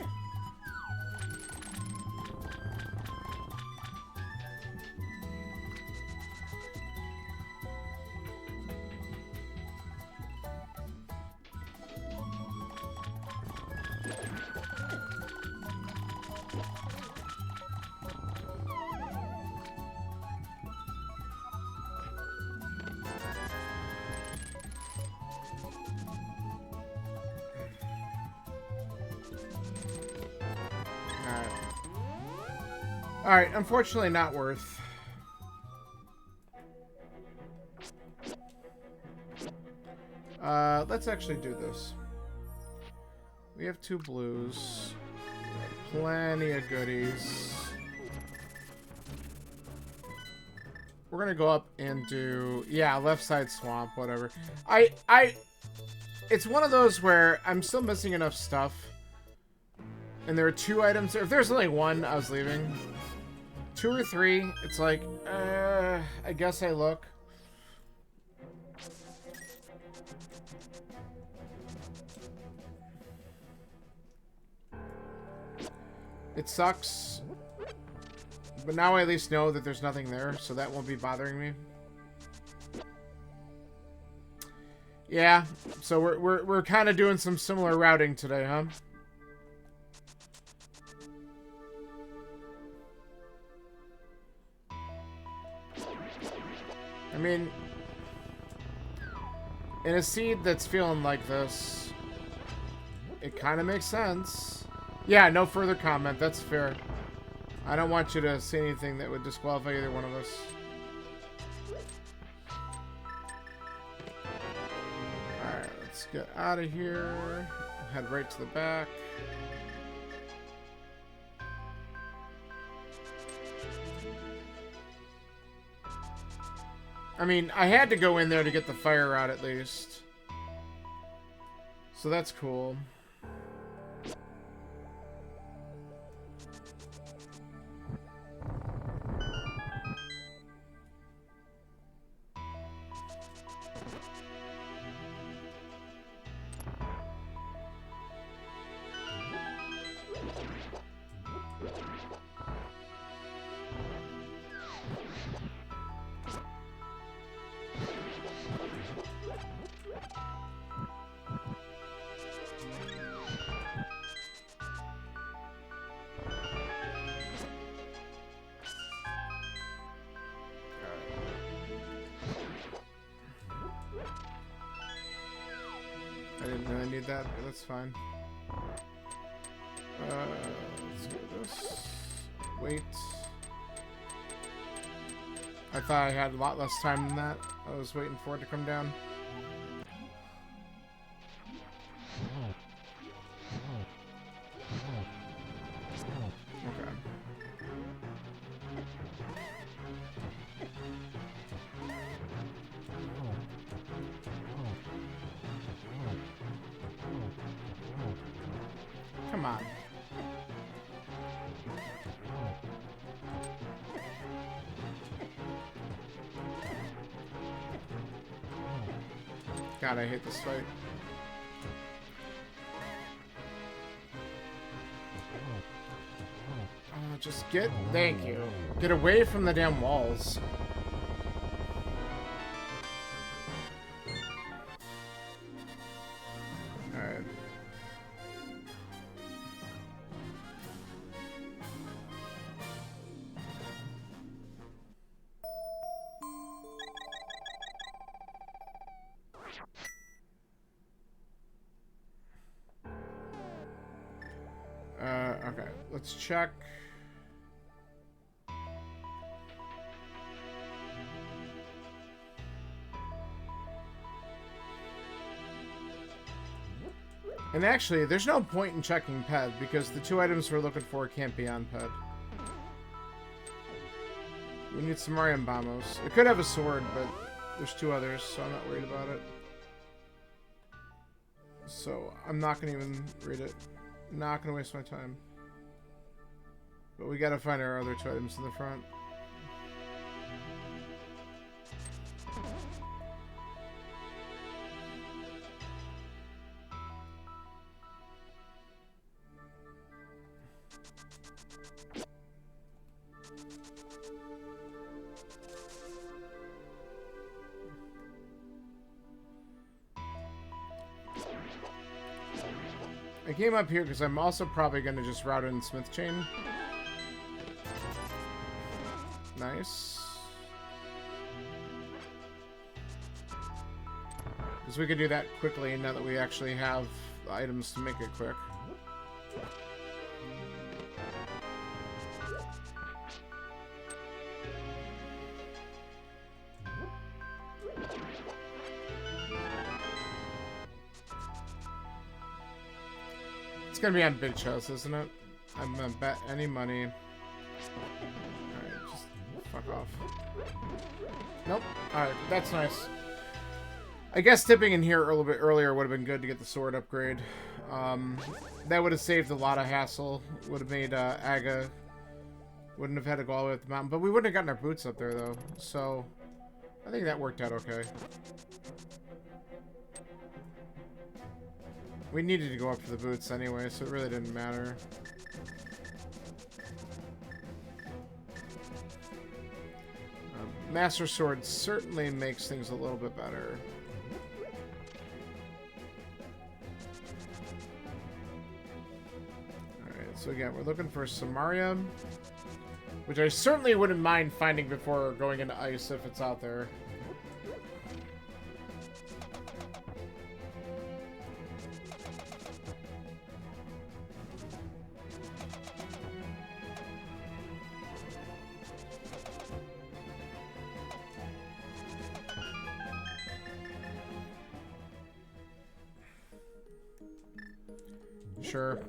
Alright, unfortunately not worth. Let's actually do this. We have 2 blues. Plenty of goodies. We're gonna go up and do... Yeah, left side swamp, whatever. It's one of those where I'm still missing enough stuff. And there are 2 items there. If there's only 1, I was leaving. 2 or 3, it's like, I guess I look. It sucks. But now I at least know that there's nothing there, so that won't be bothering me. Yeah, so we're kind of doing some similar routing today, huh? I mean, in a seed that's feeling like this, it kind of makes sense. Yeah, no further comment. That's fair. I don't want you to say anything that would disqualify either one of us. Alright, let's get out of here. Head right to the back. I mean, I had to go in there to get the fire out at least. So that's cool. I didn't really need that, but that's fine. Let's do this. Wait. I thought I had a lot less time than that. I was waiting for it to come down. Okay. Come on. God, I hate this fight. Just get... Thank you. Get away from the damn walls. Alright. Okay. Let's check. And actually, there's no point in checking ped because the two items we're looking for can't be on ped. We need some Mariam Bombos. It could have a sword, but there's two others, so I'm not worried about it. So I'm not gonna even read it. Not gonna waste my time. But we gotta find our other two items in the front. I came up here because I'm also probably going to just route in Smith Chain. Nice. Because we could do that quickly now that we actually have the items to make it quick. It's gonna be on big chest, isn't it? I'm gonna bet any money. Alright, just fuck off. Nope. Alright, that's nice. I guess tipping in here a little bit earlier would have been good to get the sword upgrade. That would have saved a lot of hassle. Would have made Aga... Wouldn't have had to go all the way up the mountain. But we wouldn't have gotten our boots up there, though. So, I think that worked out okay. We needed to go up for the boots anyway, so it really didn't matter. Master Sword certainly makes things a little bit better. Alright, so again, we're looking for Samaria, which I certainly wouldn't mind finding before going into ice if it's out there. Sure.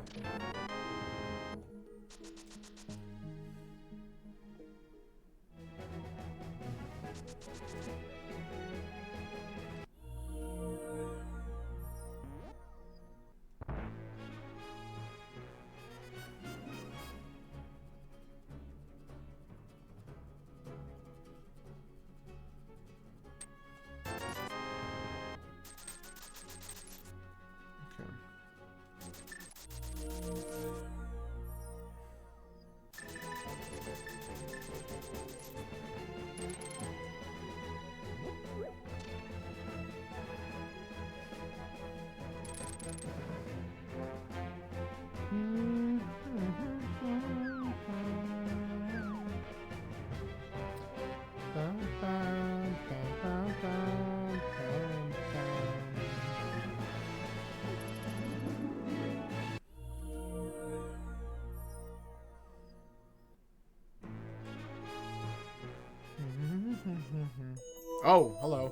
Oh, hello.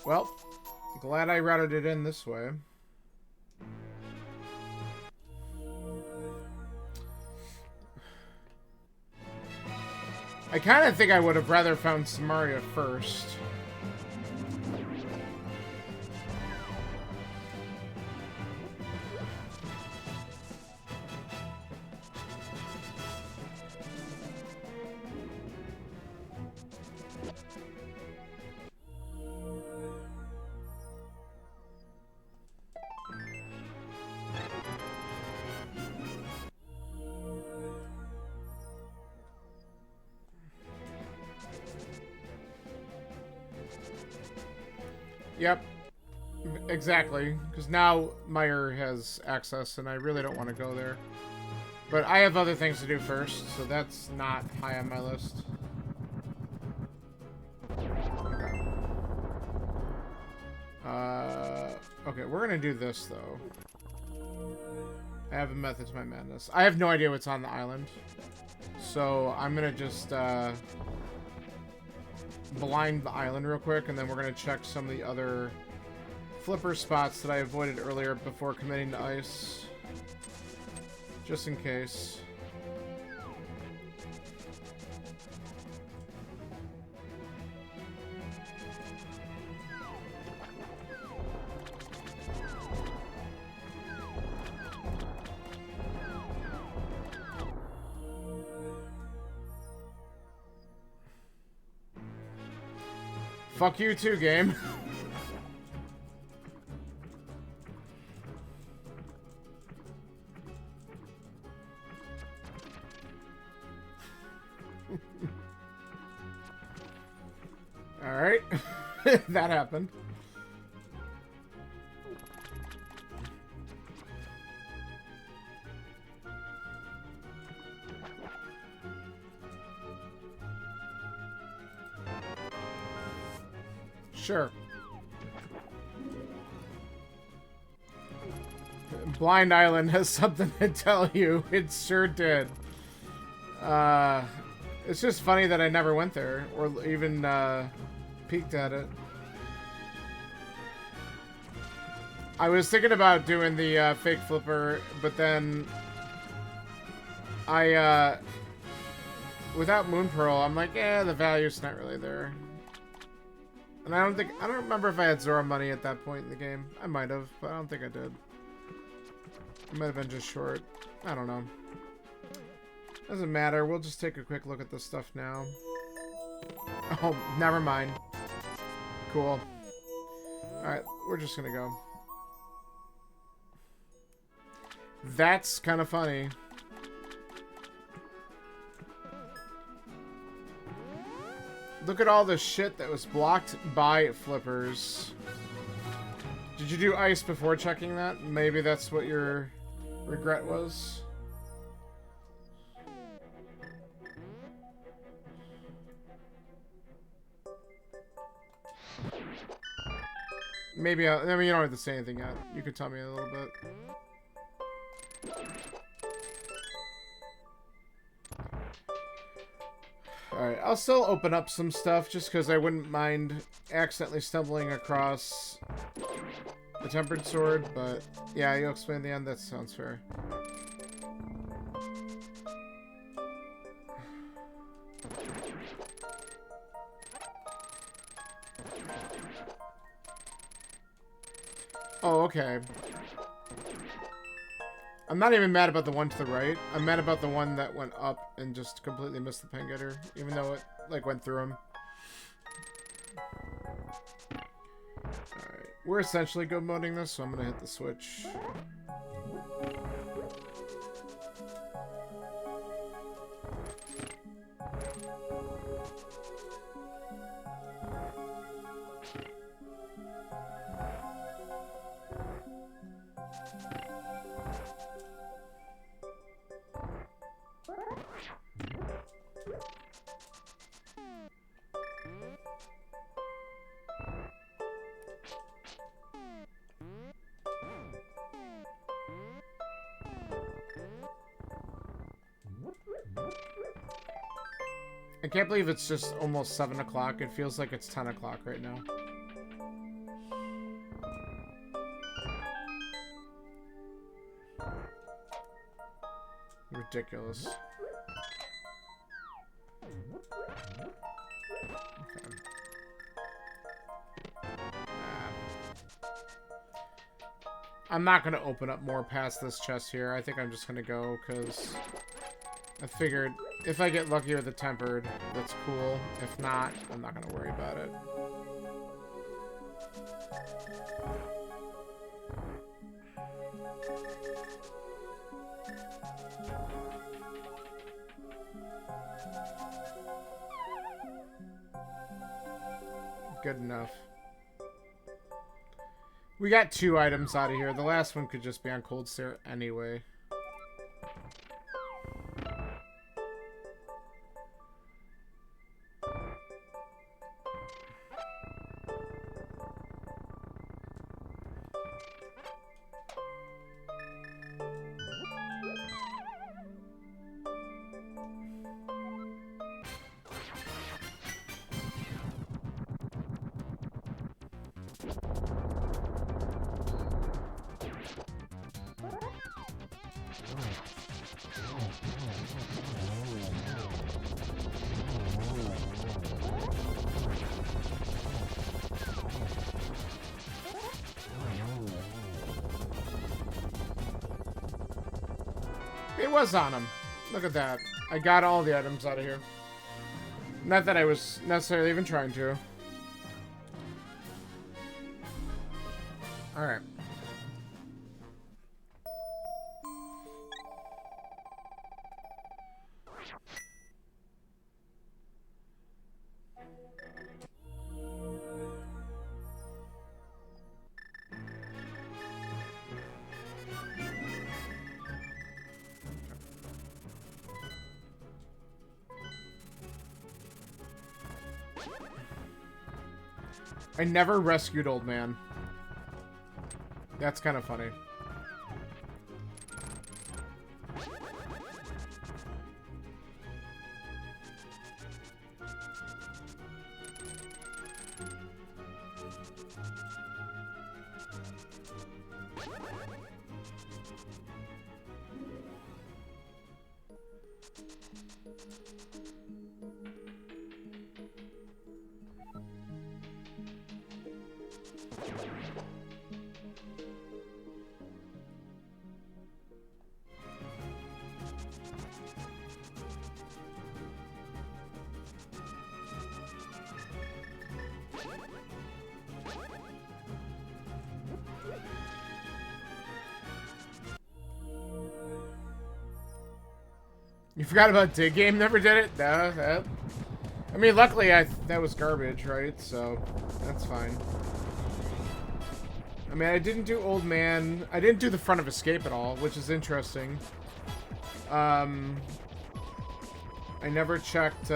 Well, glad I routed it in this way. I kind of think I would have rather found Samaria first. Yep, exactly. Because now Meyer has access, and I really don't want to go there. But I have other things to do first, so that's not high on my list. Okay, we're gonna do this, though. I have a method to my madness. I have no idea what's on the island. So I'm gonna just, blind the island real quick, and then we're gonna check some of the other flipper spots that I avoided earlier before committing to ice. Just in case. Fuck you too, game. Alright. That happened. Sure. Blind Island has something to tell you. It sure did. It's just funny that I never went there, or even, peeked at it. I was thinking about doing the, fake flipper, but then I, without Moon Pearl, I'm like, eh, the value's not really there. And I don't remember if I had Zora money at that point in the game. I might have, but I don't think I did. I might have been just short. I don't know. Doesn't matter. We'll just take a quick look at this stuff now. Oh, never mind. Cool. Alright, we're just gonna go. That's kind of funny. Look at all the shit that was blocked by flippers. Did you do ice before checking that? Maybe that's what your regret was. Maybe I mean, you don't have to say anything yet. You could tell me a little bit. Alright, I'll still open up some stuff just because I wouldn't mind accidentally stumbling across the tempered sword, but yeah, you'll explain at the end. That sounds fair. Oh, okay. I'm not even mad about the one to the right. I'm mad about the one that went up and just completely missed the pin getter, even though it, like, went through him. Alright. We're essentially go moding this, so I'm gonna hit the switch. I can't believe it's just almost 7 o'clock. It feels like it's 10 o'clock right now. Ridiculous. Okay. I'm not going to open up more past this chest here. I think I'm just going to go because I figured if I get lucky with the tempered, that's cool. If not, I'm not going to worry about it. Good enough. We got 2 items out of here. The last one could just be on cold stare anyway. It was on him. Look at that. I got all the items out of here. Not that I was necessarily even trying to. Alright. I never rescued Old Man. That's kind of funny. You forgot about Dig Game? Never did it? No, I mean, luckily that was garbage, right? So that's fine. I mean, I didn't do Old Man. I didn't do the front of Escape at all, which is interesting. I never checked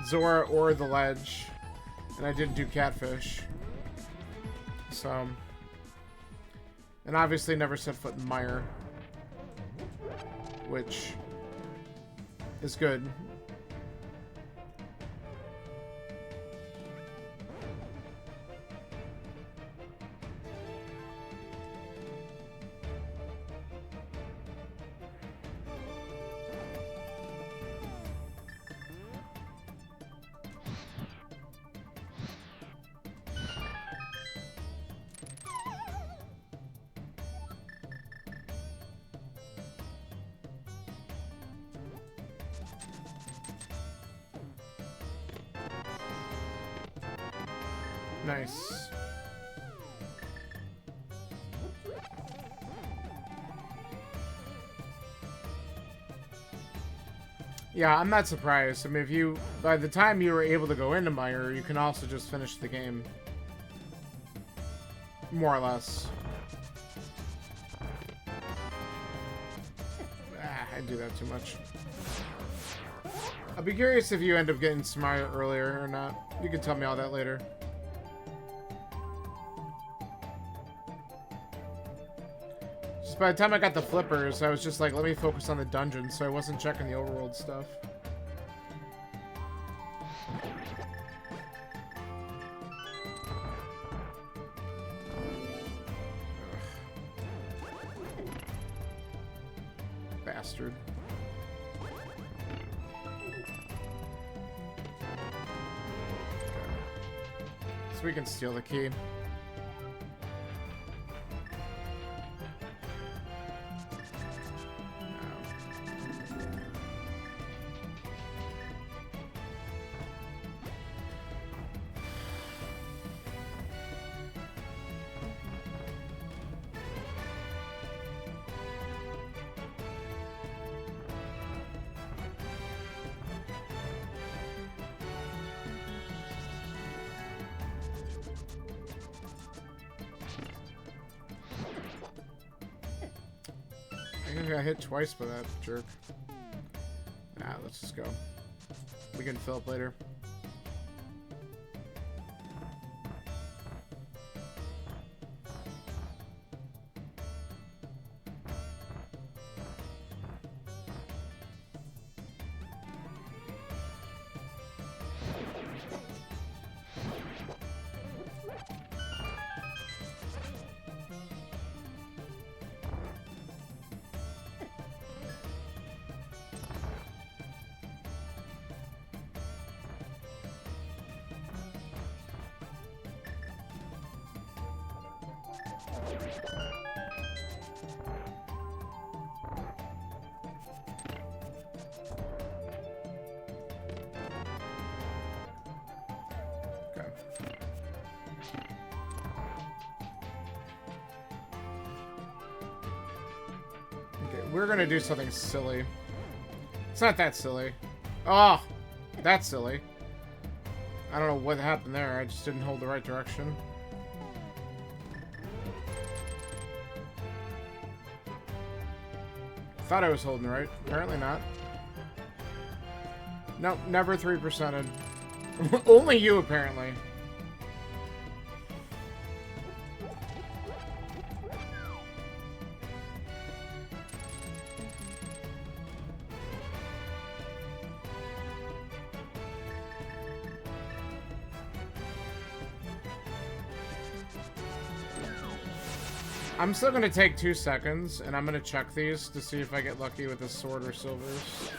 Zora or the Ledge, and I didn't do Catfish. So, and obviously never set foot in Mire, which is good. Nice. Yeah, I'm not surprised. I mean, if you, by the time you were able to go into Mire, you can also just finish the game. More or less. I do that too much. I'll be curious if you end up getting Smire earlier or not. You can tell me all that later. Just by the time I got the flippers, I was just like, let me focus on the dungeon, so I wasn't checking the overworld stuff. Bastard. So we can steal the key. I got hit twice by that jerk. Nah, let's just go. We can fill up later. We're gonna do something silly. It's not that silly. Oh, that's silly. I don't know what happened there. I just didn't hold the right direction. Thought I was holding right. Apparently not. Nope, never 3%ed. Only you, apparently. I'm still gonna take 2 seconds, and I'm gonna check these to see if I get lucky with the sword or silvers.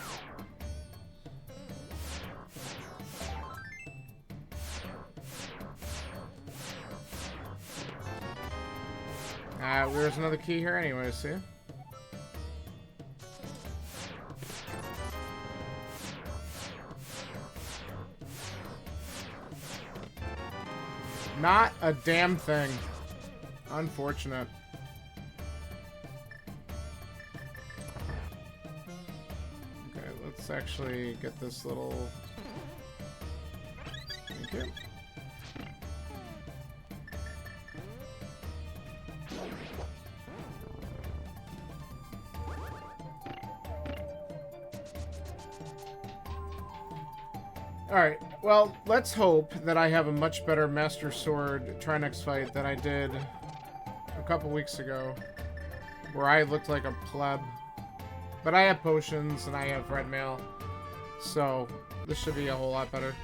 There's another key here anyway, see? Not a damn thing. Unfortunate. Okay, let's actually get this little Thank you. Alright, well, let's hope that I have a much better Master Sword Trinex fight than I did a couple weeks ago, where I looked like a pleb. But I have potions and I have red mail, so this should be a whole lot better.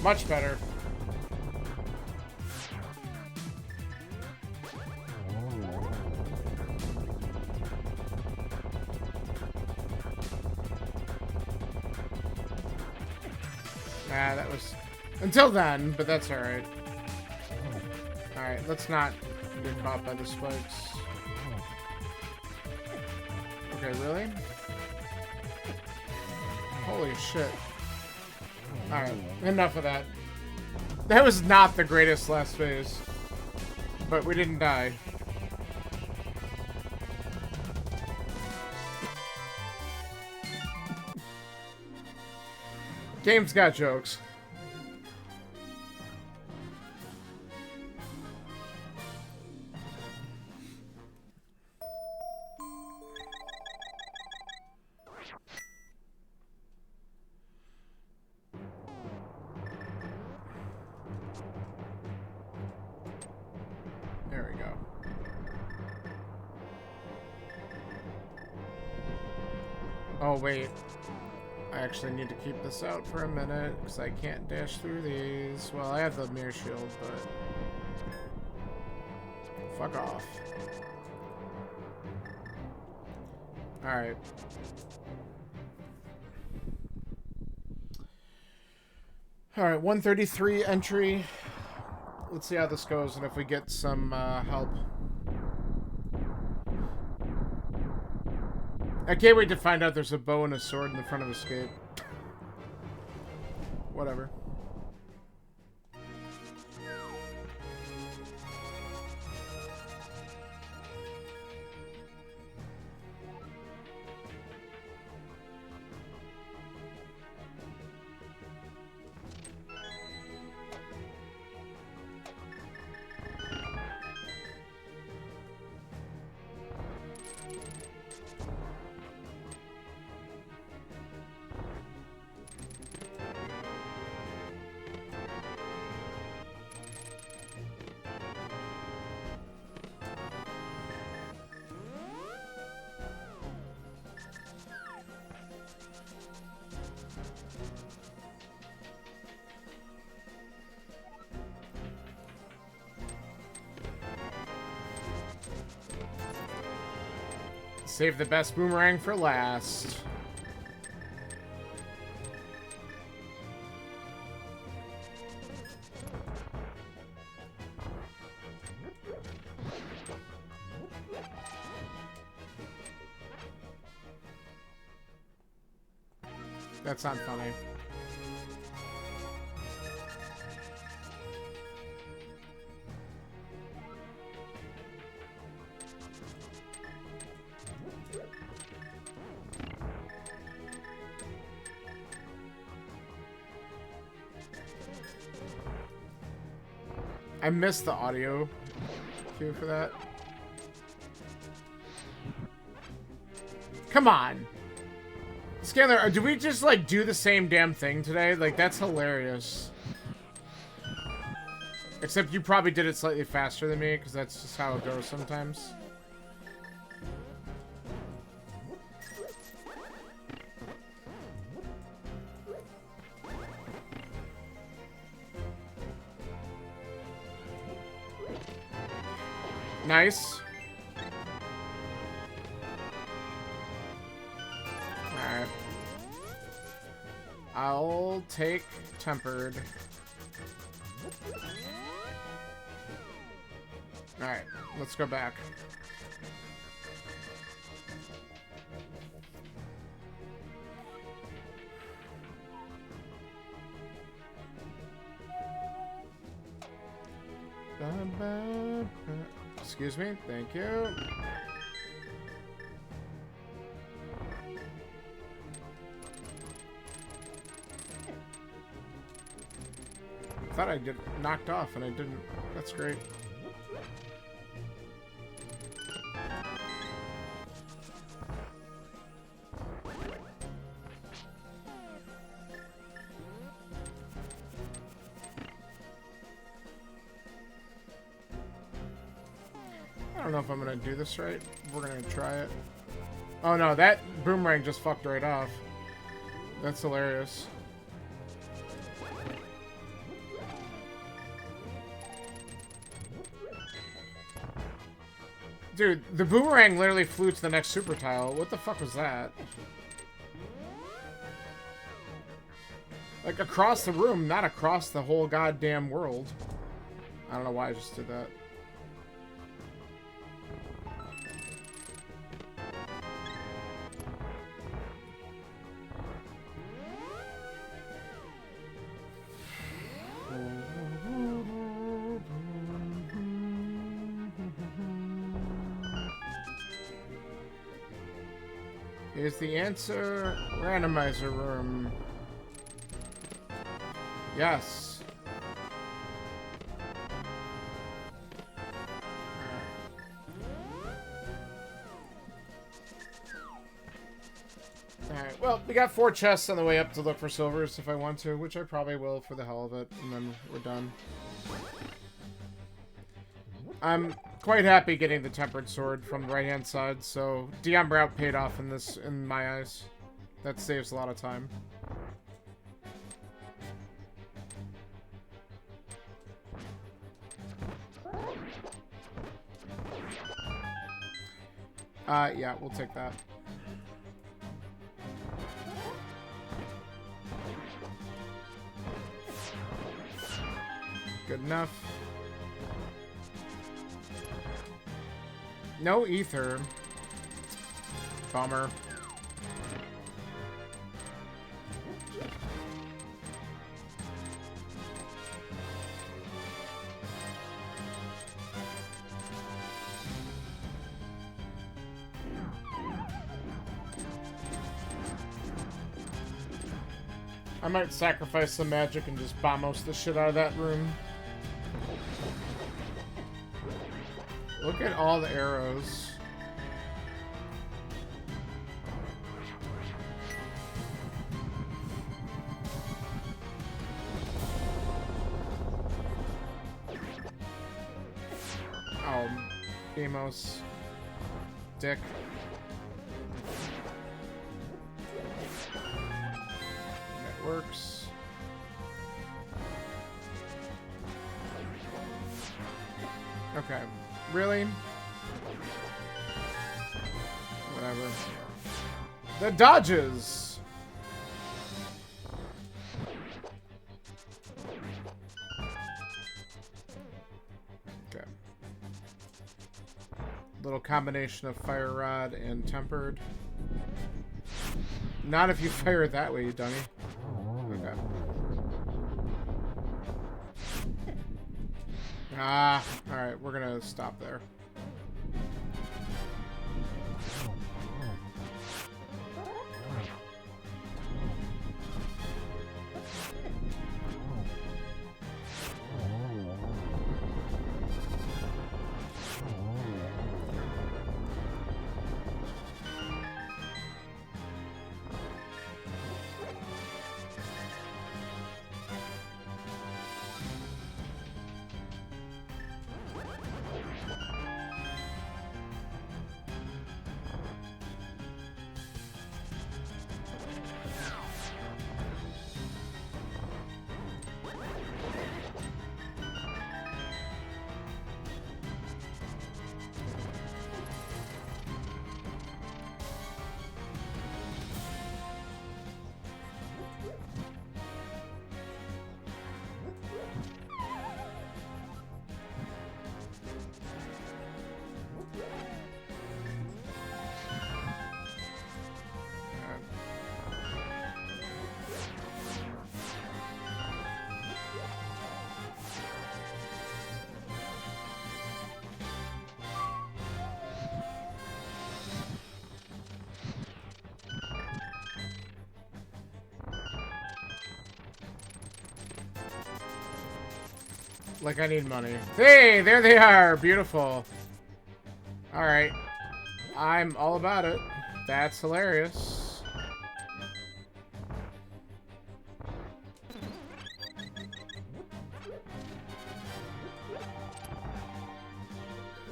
Much better. Nah, that was... Until then, but that's alright. Alright, let's not get caught by the spikes. Okay, really? Holy shit. Alright, enough of that. That was not the greatest last phase. But we didn't die. Game's got jokes. There we go. Oh, wait. I actually need to keep this out for a minute, because I can't dash through these. Well, I have the mirror shield, but... Fuck off. Alright. Alright, 133 entry. Let's see how this goes and if we get some help. I can't wait to find out there's a bow and a sword in the front of Escape. Whatever. Save the best boomerang for last. That's not funny. I missed the audio cue for that. Come on. Scanner, do we just, like, do the same damn thing today? Like, that's hilarious. Except you probably did it slightly faster than me, because that's just how it goes sometimes. Nice. Alright. I'll take Tempered. Alright, let's go back. Excuse me, thank you. I thought I get knocked off and I didn't. That's great. I don't know if I'm gonna do this right. We're gonna try it. Oh no, that boomerang just fucked right off. That's hilarious. Dude, the boomerang literally flew to the next super tile. What the fuck was that? Like, across the room, not across the whole goddamn world. I don't know why I just did that. Is the answer randomizer room? Yes. Alright, well, we got 4 chests on the way up to look for silvers if I want to, which I probably will for the hell of it, and then we're done. I'm quite happy getting the tempered sword from the right-hand side, so Dion Route paid off in this, in my eyes. That saves a lot of time. Yeah, we'll take that. Good enough. No ether. Bummer. I might sacrifice some magic and just bombos the shit out of that room. Look at all the arrows. Oh, Demos. Dick. That works. Okay. Really? Whatever. The dodges! Okay. Little combination of fire rod and tempered. Not if you fire it that way, you dummy. Okay. Ah, alright, we're gonna stop there. Like I need money. Hey, there they are. Beautiful. Alright. I'm all about it. That's hilarious.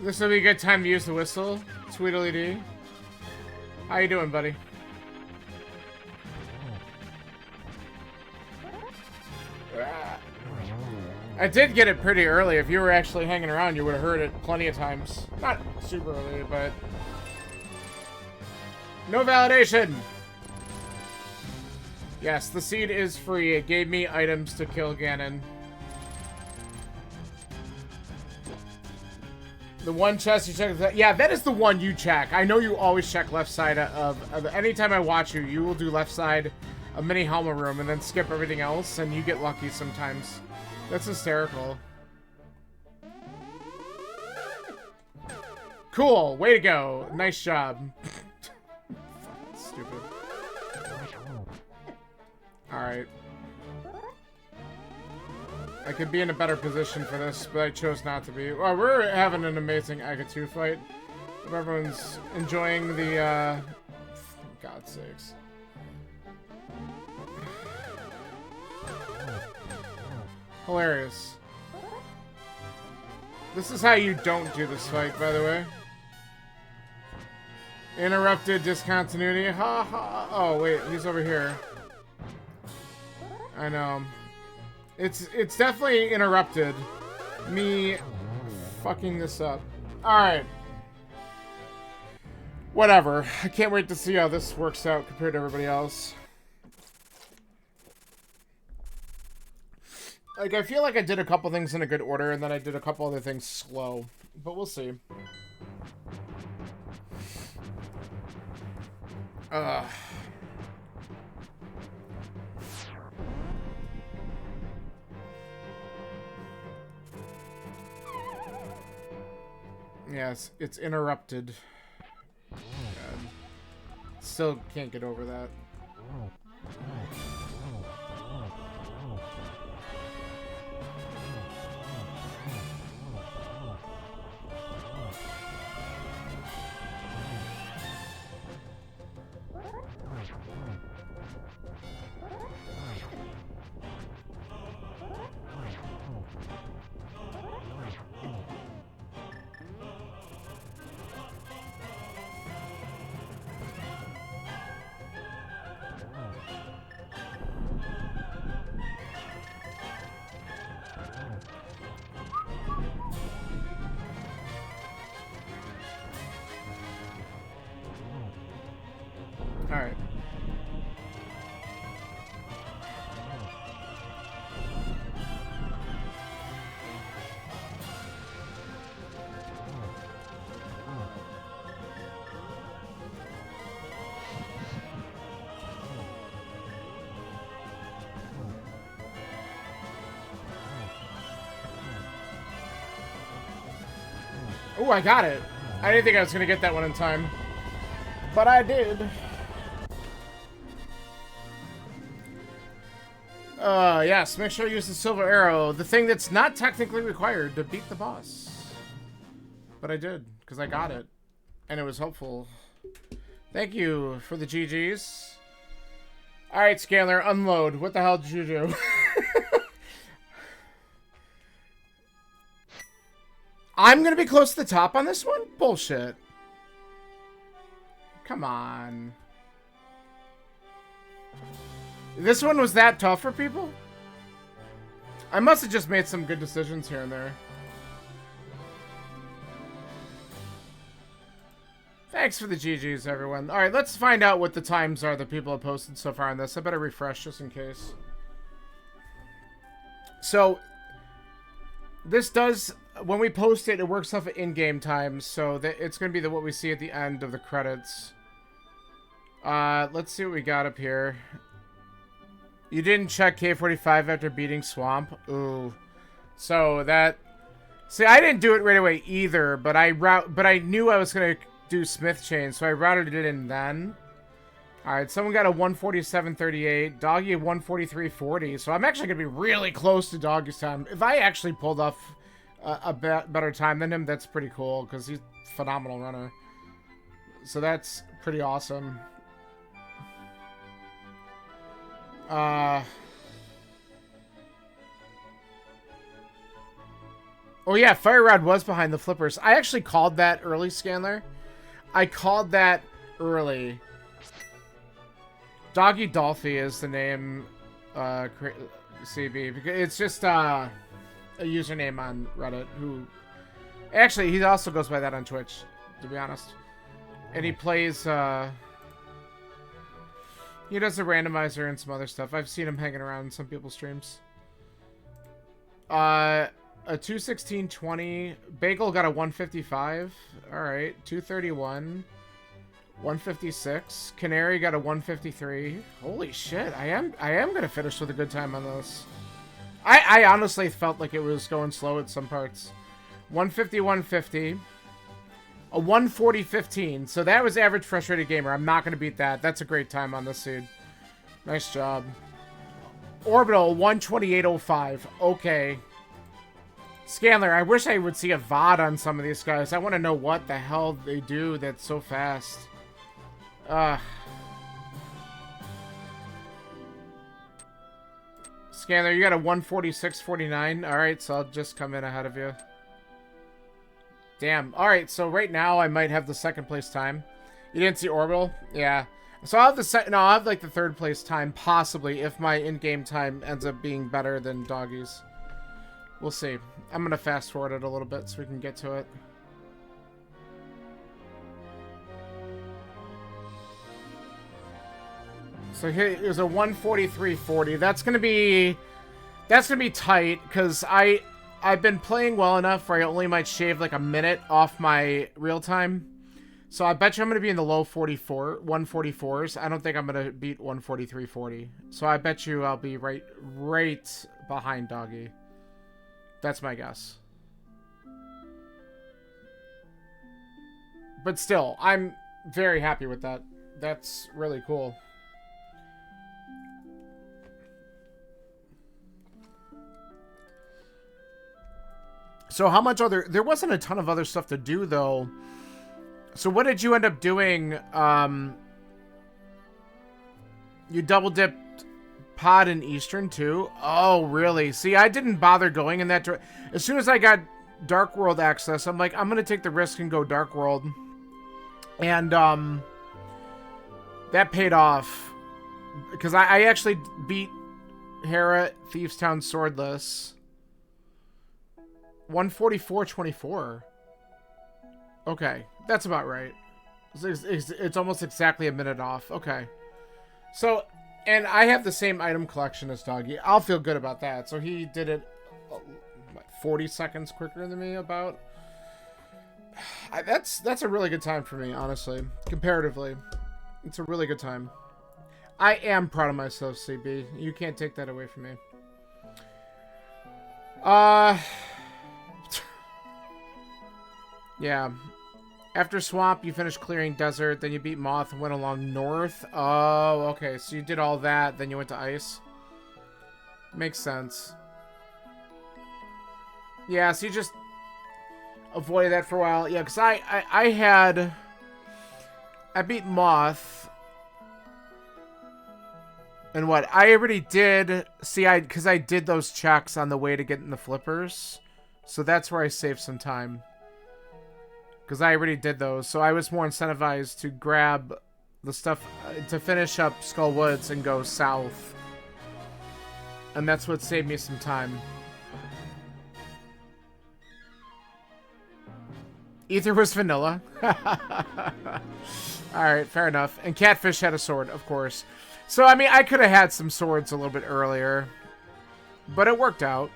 This will be a good time to use the whistle. Tweedledee. How you doing, buddy? I did get it pretty early. If you were actually hanging around, you would have heard it plenty of times. Not super early, but... No validation! Yes, the seed is free. It gave me items to kill Ganon. The one chest you check... Yeah, that is the one you check. I know you always check left side of anytime I watch you, you will do left side of Mini Helma Room and then skip everything else, and you get lucky sometimes. That's hysterical. Cool. Way to go. Nice job. Stupid. Alright. I could be in a better position for this, but I chose not to be. Well, we're having an amazing Aga 2 fight. If everyone's enjoying the, God's sakes. Hilarious. This is how you don't do this fight, by the way. Interrupted discontinuity. Ha ha. Oh, wait. He's over here. I know. It's definitely interrupted me fucking this up. Alright. Whatever. I can't wait to see how this works out compared to everybody else. Like, I feel like I did a couple things in a good order, and then I did a couple other things slow. But we'll see. Yes, it's interrupted. God. Still can't get over that. Alright. Oh, I got it. I didn't think I was going to get that one in time. But I did. Yes, make sure you use the silver arrow. The thing that's not technically required to beat the boss. But I did, because I got it. And it was helpful. Thank you for the GGs. Alright, Scalar, unload. What the hell did you do? I'm gonna be close to the top on this one? Bullshit. Come on. This one was that tough for people? I must have just made some good decisions here and there. Thanks for the GGs, everyone. Alright, let's find out what the times are that people have posted so far on this. I better refresh just in case. So, this does... When we post it, it works off of in-game times, so it's going to be what we see at the end of the credits. Let's see what we got up here. You didn't check K45 after beating Swamp? Ooh. So that... See, I didn't do it right away either, but I knew I was going to do Smith Chain, so I routed it in then. All right, someone got a 147.38. Doggy a 143.40. So I'm actually going to be really close to Doggy's time. If I actually pulled off a better time than him, that's pretty cool because he's a phenomenal runner. So that's pretty awesome. Oh yeah, Fire Rod was behind the flippers. I actually called that early, Scanler. I called that early. Doggy Dolphy is the name, CB. It's just a username on Reddit. Who actually he also goes by that on Twitch, to be honest. And he plays. He does a randomizer and some other stuff. I've seen him hanging around in some people's streams. A 216.20. Bagel got a 155. All right, 231. 156. Canary got a 153. Holy shit! I am gonna finish with a good time on this. I honestly felt like it was going slow at some parts. 150, 150. A 140.15. So that was average frustrated gamer. I'm not gonna beat that. That's a great time on this seed. Nice job. Orbital 128.05. Okay. Scanler, I wish I would see a VOD on some of these guys. I want to know what the hell they do that's so fast. Scanner, you got a 146.49. Alright, so I'll just come in ahead of you. Damn. Alright, so right now I might have the second place time. You didn't see Orbital? Yeah. So I'll have the I'll have like the third place time, possibly, if my in-game time ends up being better than Doggy's. We'll see. I'm gonna fast forward it a little bit so we can get to it. So here's a 143.40. That's gonna be tight because I've been playing well enough where I only might shave like a minute off my real time. So I bet you I'm gonna be in the low 144s. I don't think I'm gonna beat 143.40. So I bet you I'll be right behind Doggy. That's my guess. But still, I'm very happy with that. That's really cool. So how much other... There wasn't a ton of other stuff to do, though. So what did you end up doing? You double-dipped Pod in Eastern, too? Oh, really? See, I didn't bother going in that direction. As soon as I got Dark World access, I'm like, I'm going to take the risk and go Dark World. And, that paid off. Because I actually beat Hera Thieves Town swordless. 144.24. Okay, that's about right. It's almost exactly a minute off. Okay. So, and I have the same item collection as Doggy. I'll feel good about that. So he did it, what, 40 seconds quicker than me about. That's a really good time for me, honestly. Comparatively. It's a really good time. I am proud of myself, CB. You can't take that away from me. Yeah. After Swamp, you finished clearing Desert, then you beat Moth and went along North. Oh, okay. So you did all that, then you went to Ice. Makes sense. Yeah, so you just avoided that for a while. Yeah, because I beat Moth. And what? I already did... See, because I did those checks on the way to get in the flippers. So that's where I saved some time. Because I already did those, so I was more incentivized to grab the stuff to finish up Skull Woods and go south. And that's what saved me some time. Ether was vanilla. Alright, fair enough. And Catfish had a sword, of course. So, I mean, I could have had some swords a little bit earlier. But it worked out.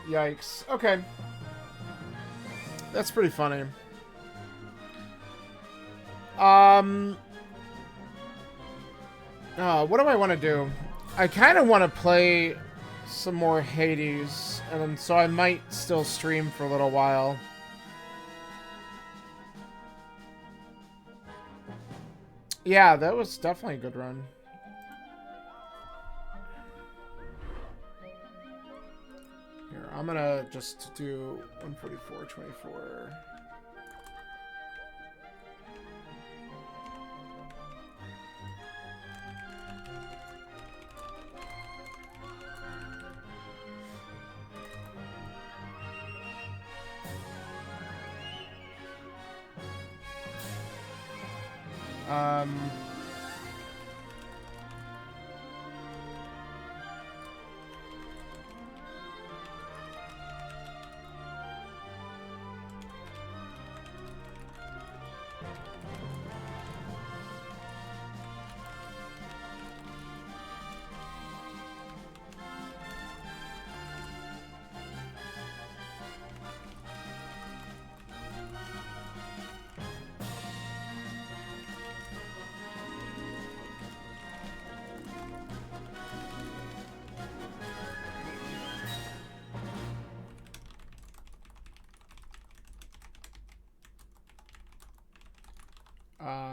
Yikes. Okay. That's pretty funny. What do I want to do? I kind of want to play some more Hades, and so I might still stream for a little while. Yeah, that was definitely a good run. Here, I'm gonna just do 144.24. Um,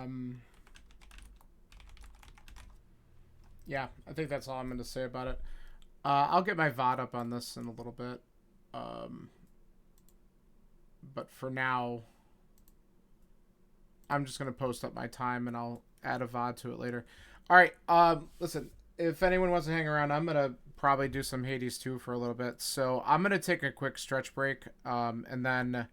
um, yeah, I think that's all I'm going to say about it. I'll get my VOD up on this in a little bit. Um, but for now, I'm just going to post up my time and I'll add a VOD to it later. All right. Listen, if anyone wants to hang around, I'm going to probably do some Hades 2 for a little bit. So I'm going to take a quick stretch break. And then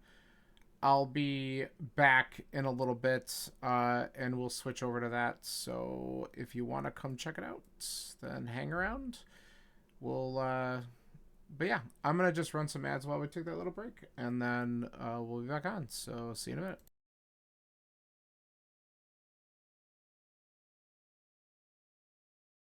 I'll be back in a little bit, and we'll switch over to that. So if you want to come check it out, then hang around. We'll, but yeah, I'm going to just run some ads while we take that little break, and then we'll be back on. So see you in a minute.